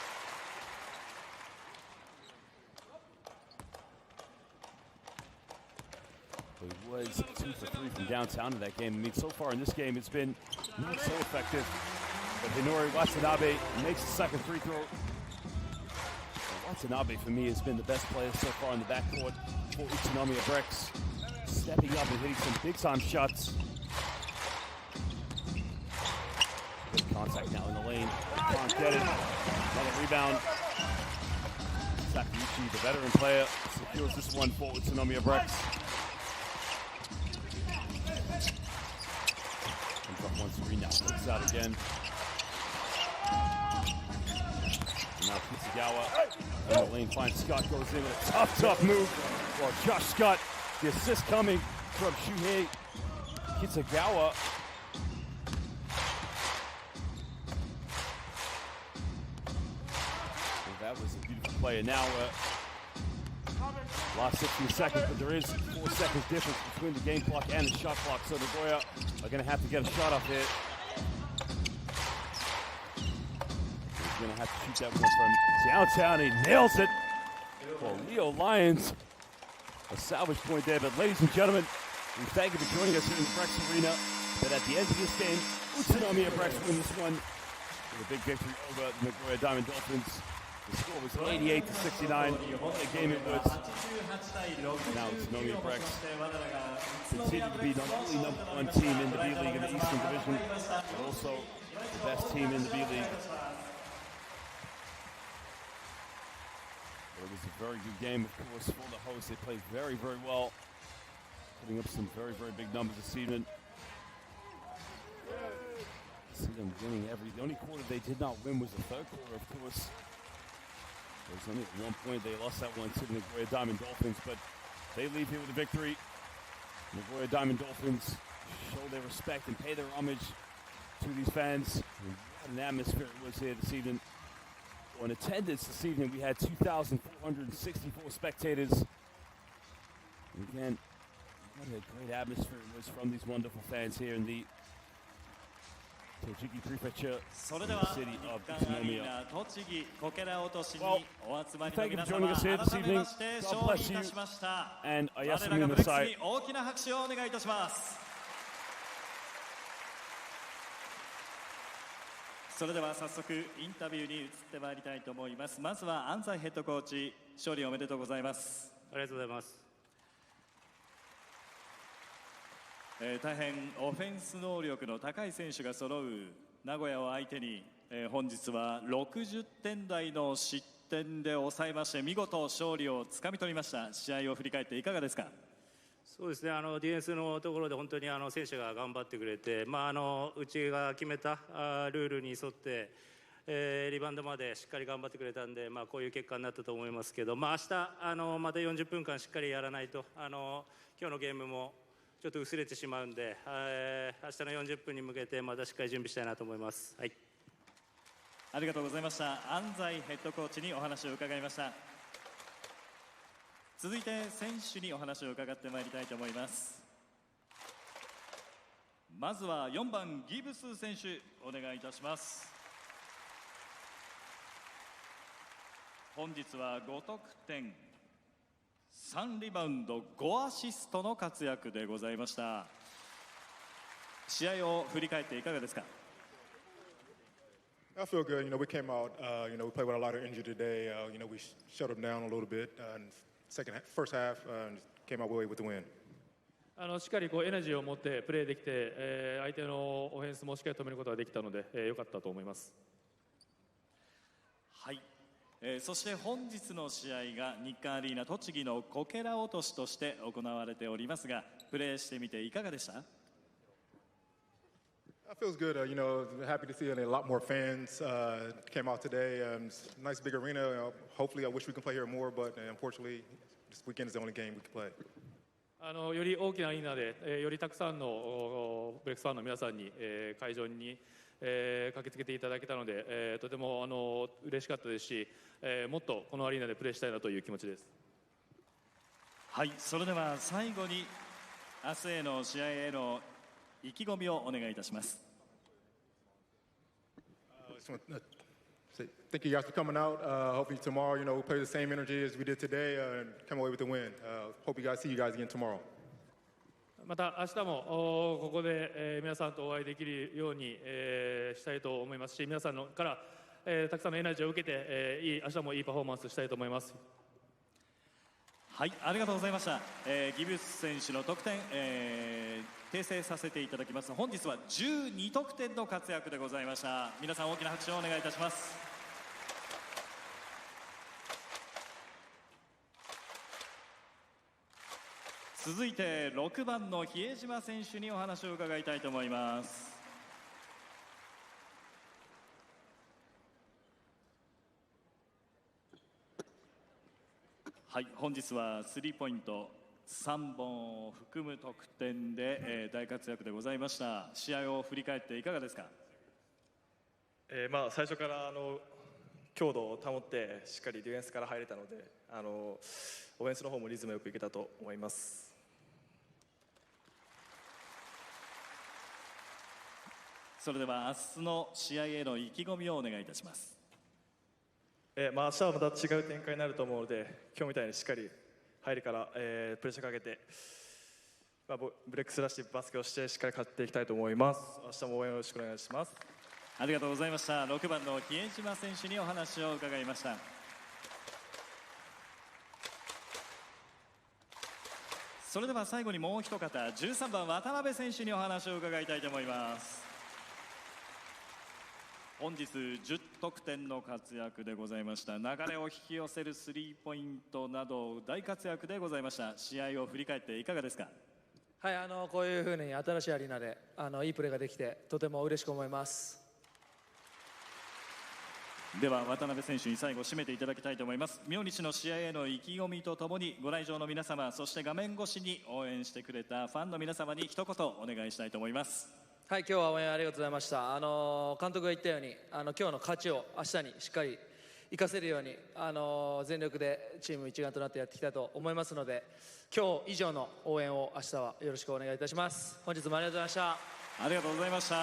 He was 2 for 3 from downtown in that game. I mean, so far in this game, it's been not so effective. But Hinori Watanabe makes the second free throw. Watanabe, for me, has been the best player so far in the backcourt for Utsunomiya Brex. Stepping up and hitting some big-time shots. Good contact now in the lane. Can't get it. Another rebound. Takeuchi, the veteran player, secures this one for Utsunomiya Brex. Comes up one screen now, kicks out again. And now Kitagawa in the lane finds Scott, goes in with a tough move. Well, Josh Scott, the assist coming from Shuhei Kitagawa. Well, that was a beautiful play. And now, last 16 seconds, but there is 4 seconds difference between the game clock and the shot clock. So Nagoya are going to have to get a shot off here. He's going to have to shoot that one from downtown. He nails it. Well, Leo Lyons, a salvage point there. But ladies and gentlemen, we thank you for joining us here in the Brex Arena. But at the end of this game, Utsunomiya Brex win this one with a big victory over the Nagoya Diamond Dolphins. The score was 88-69. What a game it was. Now Utsunomiya Brex continue to be not only #1 team in the B.LEAGUE in the Eastern Division, but also the best team in the B.LEAGUE. It was a very good game, of course, for the hosts. They played very, very well, putting up some very, very big numbers this evening. See them winning the only quarter they did not win was the third quarter, of course. There was only at one point they lost that one to the Nagoya Diamond Dolphins, but they leave here with a victory. Nagoya Diamond Dolphins show their respect and pay their homage to these fans. What an atmosphere it was here this evening. Well, in attendance this evening, we had 2,464 spectators. And again, what a great atmosphere it was from these wonderful fans here in the Tochigi Prefecture, in the city of Utsunomiya. Well, thank you for joining us here this evening. God bless you. And Ayasumi Masai. それでは早速インタビューに移ってまいりたいと思います。まずは安西ヘッドコーチ、勝利おめでとうございます。ありがとうございます。大変オフェンス能力の高い選手が揃う名古屋を相手に、本日は60点台の失点で抑えまして見事勝利をつかみ取りました。試合を振り返っていかがですか。そうですね、ディフェンスのところで本当に選手が頑張ってくれて、うちが決めたルールに沿って、リバウンドまでしっかり頑張ってくれたんで、こういう結果になったと思いますけど、明日また40分間しっかりやらないと今日のゲームもちょっと薄れてしまうんで、明日の40分に向けてまたしっかり準備したいなと思います。はい、ありがとうございました。安西ヘッドコーチにお話を伺いました。続いて選手にお話を伺ってまいりたいと思います。まずは4番ギブス選手お願いいたします。本日は5得点3リバウンド5アシストの活躍でございました。試合を振り返っていかがですか。I feel good. We came out. We played with a lot of injury today. We shut them down a little bit. First half, came out away with the win. しっかりエナジーを持ってプレーできて、相手のオフェンスもしっかり止めることができたので、良かったと思います。はい、そして本日の試合が日韓アリーナ栃木のこけら落としとして行われておりますが、プレーしてみていかがでした。It feels good. Happy to see a lot more fans came out today. Nice big arena. Hopefully, I wish we could play here more, but unfortunately, this weekend is the only game we can play. より大きなアリーナで、よりたくさんのブレックスファンの皆さんに、会場に、駆けつけていただけたので、とても嬉しかったですし、もっとこのアリーナでプレーしたいなという気持ちです。はい、それでは最後に明日への試合への意気込みをお願いいたします。Thank you guys for coming out. Hopefully tomorrow, we'll play the same energy as we did today and come away with the win. Hope you guys see you guys again tomorrow. また明日もここで、皆さんとお会いできるように、したいと思いますし、皆さんのから、たくさんのエナジーを受けて、明日もいいパフォーマンスしたいと思います。はい、ありがとうございました。ギブス選手の得点、訂正させていただきます。本日は12得点の活躍でございました。皆さん大きな拍手をお願いいたします。続いて6番の比江島選手にお話を伺いたいと思います。はい、本日はスリーポイント3本を含む得点で、大活躍でございました。試合を振り返っていかがですか。最初から強度を保ってしっかりディフェンスから入れたので、オフェンスの方もリズムよくいけたと思います。それでは明日の試合への意気込みをお願いいたします。明日はまた違う展開になると思うので、今日みたいにしっかり入りから、プレッシャーかけて、ブレックスらしいバスケをしてしっかり勝っていきたいと思います。明日も応援よろしくお願いします。ありがとうございました。6番の比江島選手にお話を伺いました。それでは最後にもう一方、13番渡辺選手にお話を伺いたいと思います。本日10得点の活躍でございました。流れを引き寄せるスリーポイントなど大活躍でございました。試合を振り返っていかがですか。はい、こういうふうに新しいアリーナでいいプレーができてとても嬉しく思います。では渡辺選手に最後締めていただきたいと思います。明日の試合への意気込みとともにご来場の皆様、そして画面越しに応援してくれたファンの皆様に一言お願いしたいと思います。はい、今日は応援ありがとうございました。監督が言ったように今日の勝ちを明日にしっかり生かせるように全力でチーム一丸となってやっていきたいと思いますので、今日以上の応援を明日はよろしくお願いいたします。本日もありがとうございました。ありがとうございました。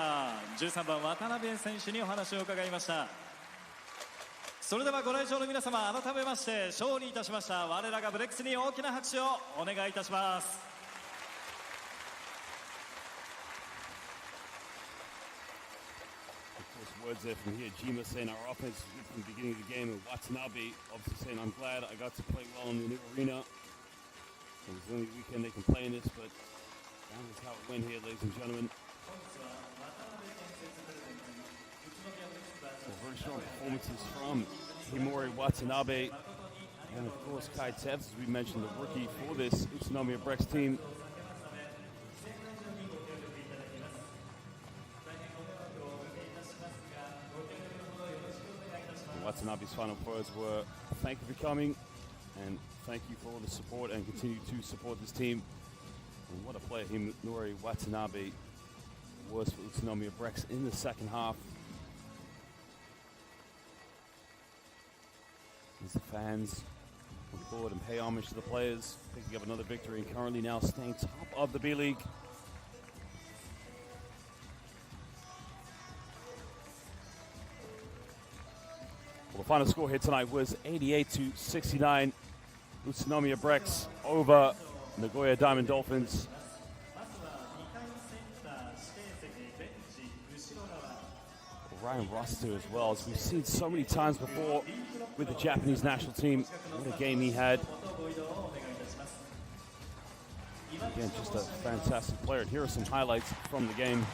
13番渡辺選手にお話を伺いました。それではご来場の皆様、改めまして勝利いたしました我らがブレックスに大きな拍手をお願いいたします。Words there from here. Jima saying our offense was good from the beginning of the game, and Watanabe obviously saying, I'm glad I got to play well in the new arena. It was the only weekend they can play in this, but that is how it went here, ladies and gentlemen. So very strong performances from Himori Watanabe, and of course Kai Tevs, as we mentioned, the rookie for this Utsunomiya Brex team. Watanabe's final words were, thank you for coming, and thank you for all the support, and continue to support this team. And what a player Himori Watanabe was for Utsunomiya Brex in the second half. As the fans applaud and pay homage to the players, picking up another victory and currently now staying top of the B-League. Well, the final score here tonight was 88-69. Utsunomiya Brex over Nagoya Diamond Dolphins. Ryan Roster as well, as we've seen so many times before with the Japanese national team. What a game he had. Again, just a fantastic player. And here are some highlights from the game.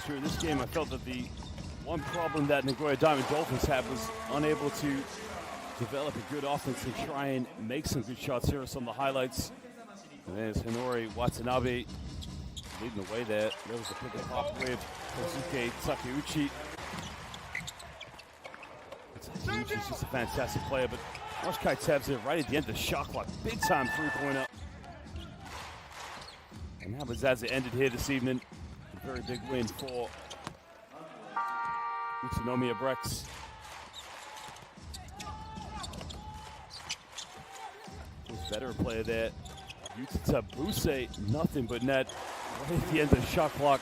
Through this game, I felt that the one problem that Nagoya Diamond Dolphins had was unable to develop a good offense and try and make some good shots. Here are some of the highlights. And there's Hinori Watanabe leading the way there. There was a pick and pop with Kosuke Takeuchi. Takeuchi's just a fantastic player, but watch Kai Tevs there right at the end of the shot clock. Big time three-pointer. And that was as it ended here this evening. Very big win for Utsunomiya Brex. Better player there. Utsunomiya, nothing but net right at the end of the shot clock.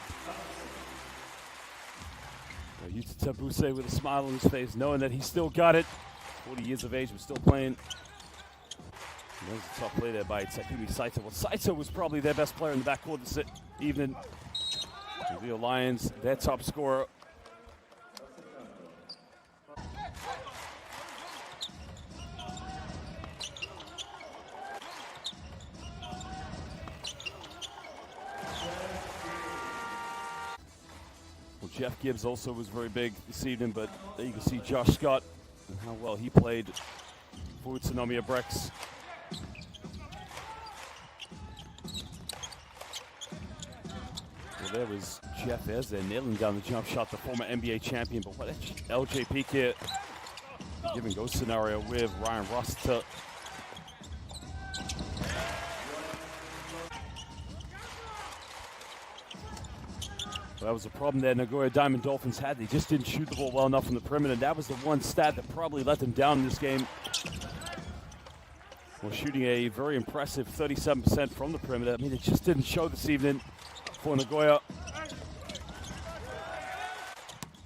Utsunomiya with a smile on his face, knowing that he still got it. 40 years of age, but still playing. That was a tough play there by Takumi Saito. Well, Saito was probably their best player in the backcourt this evening. The Lions, their top scorer. Well, Jeff Gibbs also was very big this evening, but there you can see Josh Scott and how well he played for Utsunomiya Brex. There was Jeff Eze nailing down the jump shot, the former NBA champion. But what a LJP kid. Give and go scenario with Ryan Roster. Well, that was a problem that Nagoya Diamond Dolphins had. They just didn't shoot the ball well enough from the perimeter. And that was the one stat that probably let them down in this game. Well, shooting a very impressive 37% from the perimeter. I mean, it just didn't show this evening for Nagoya.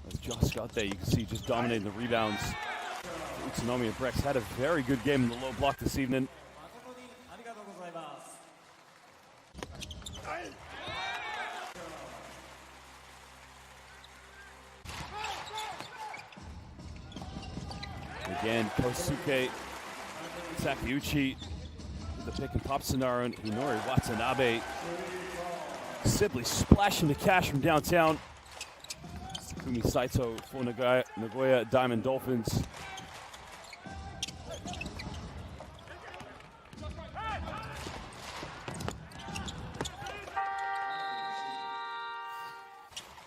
As Josh Scott there, you can see just dominating the rebounds. Utsunomiya Brex had a very good game in the low block this evening. Again, Kosuke Takeuchi with the pick and pop scenario, and Hinori Watanabe simply splashing the cash from downtown. Takumi Saito for Nagoya Diamond Dolphins.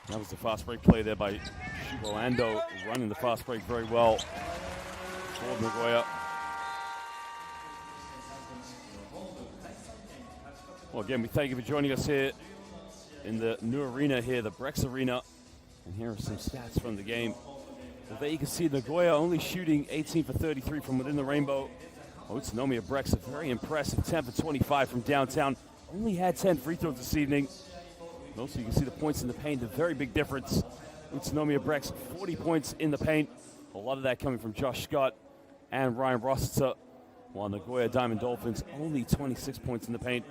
That was the fast break play there by Shugo Ando, running the fast break very well for Nagoya. Well, again, we thank you for joining us here in the new arena here, the Brex Arena. And here are some stats from the game. Well, there you can see Nagoya only shooting 18 for 33 from within the rainbow. Utsunomiya Brex, a very impressive 10 for 25 from downtown. Only had 10 free throws this evening. Also, you can see the points in the paint, a very big difference. Utsunomiya Brex, 40 points in the paint. A lot of that coming from Josh Scott and Ryan Rossiter, while Nagoya Diamond Dolphins only 26 points in the paint.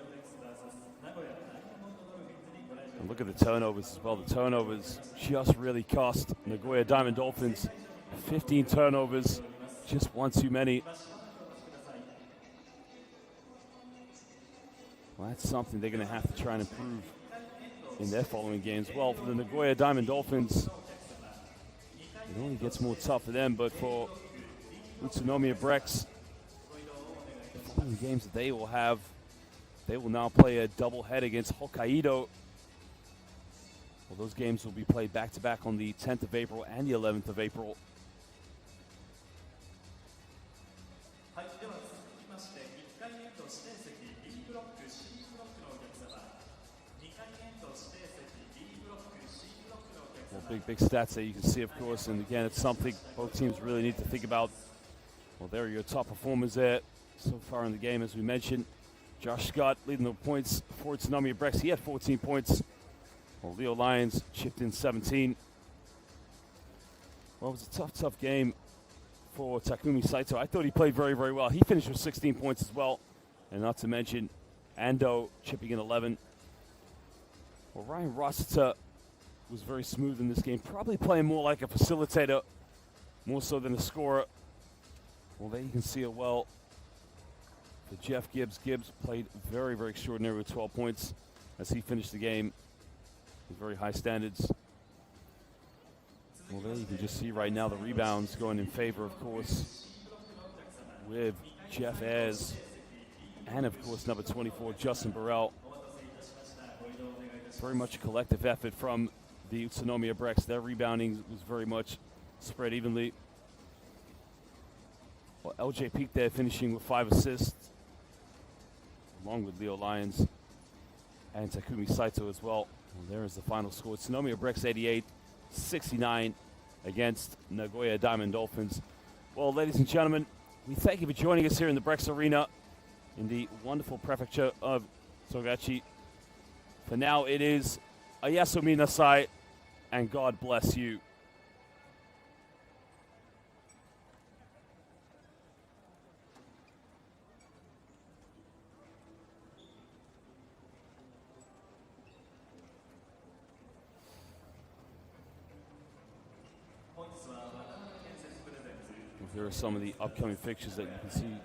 And look at the turnovers as well. The turnovers just really cost Nagoya Diamond Dolphins 15 turnovers, just one too many. Well, that's something they're going to have to try and improve in their following games. Well, for the Nagoya Diamond Dolphins, it only gets more tough for them, but for Utsunomiya Brex, the following games that they will have, they will now play a doubleheader against Hokkaido. Well, those games will be played back-to-back on the 10th of April and the 11th of April. Well, big stats that you can see, of course, and again, it's something both teams really need to think about. Well, there are your top performers there so far in the game, as we mentioned. Josh Scott leading the points for Utsunomiya Brex. He had 14 points. Well, Leo Lyons chipped in 17. Well, it was a tough game for Takumi Saito. I thought he played very, very well. He finished with 16 points as well. And not to mention Ando chipping in 11. Well, Ryan Rossiter was very smooth in this game, probably playing more like a facilitator, more so than a scorer. Well, there you can see it well for Jeff Gibbs. Gibbs played very, very extraordinary with 12 points as he finished the game with very high standards. Well, there you can just see right now the rebounds going in favor, of course, with Jeff Ayres and, of course, number 24, Justin Burrell. Very much a collective effort from the Utsunomiya Brex. Their rebounding was very much spread evenly. Well, LJ Peak there finishing with 5 assists, along with Leo Lyons and Takumi Saito as well. And there is the final score. Utsunomiya Brex 88-69 against Nagoya Diamond Dolphins. Well, ladies and gentlemen, we thank you for joining us here in the Brex Arena in the wonderful prefecture of Togachi. For now, it is Ayasumi Nasai, and God bless you. Here are some of the upcoming fixtures that you can see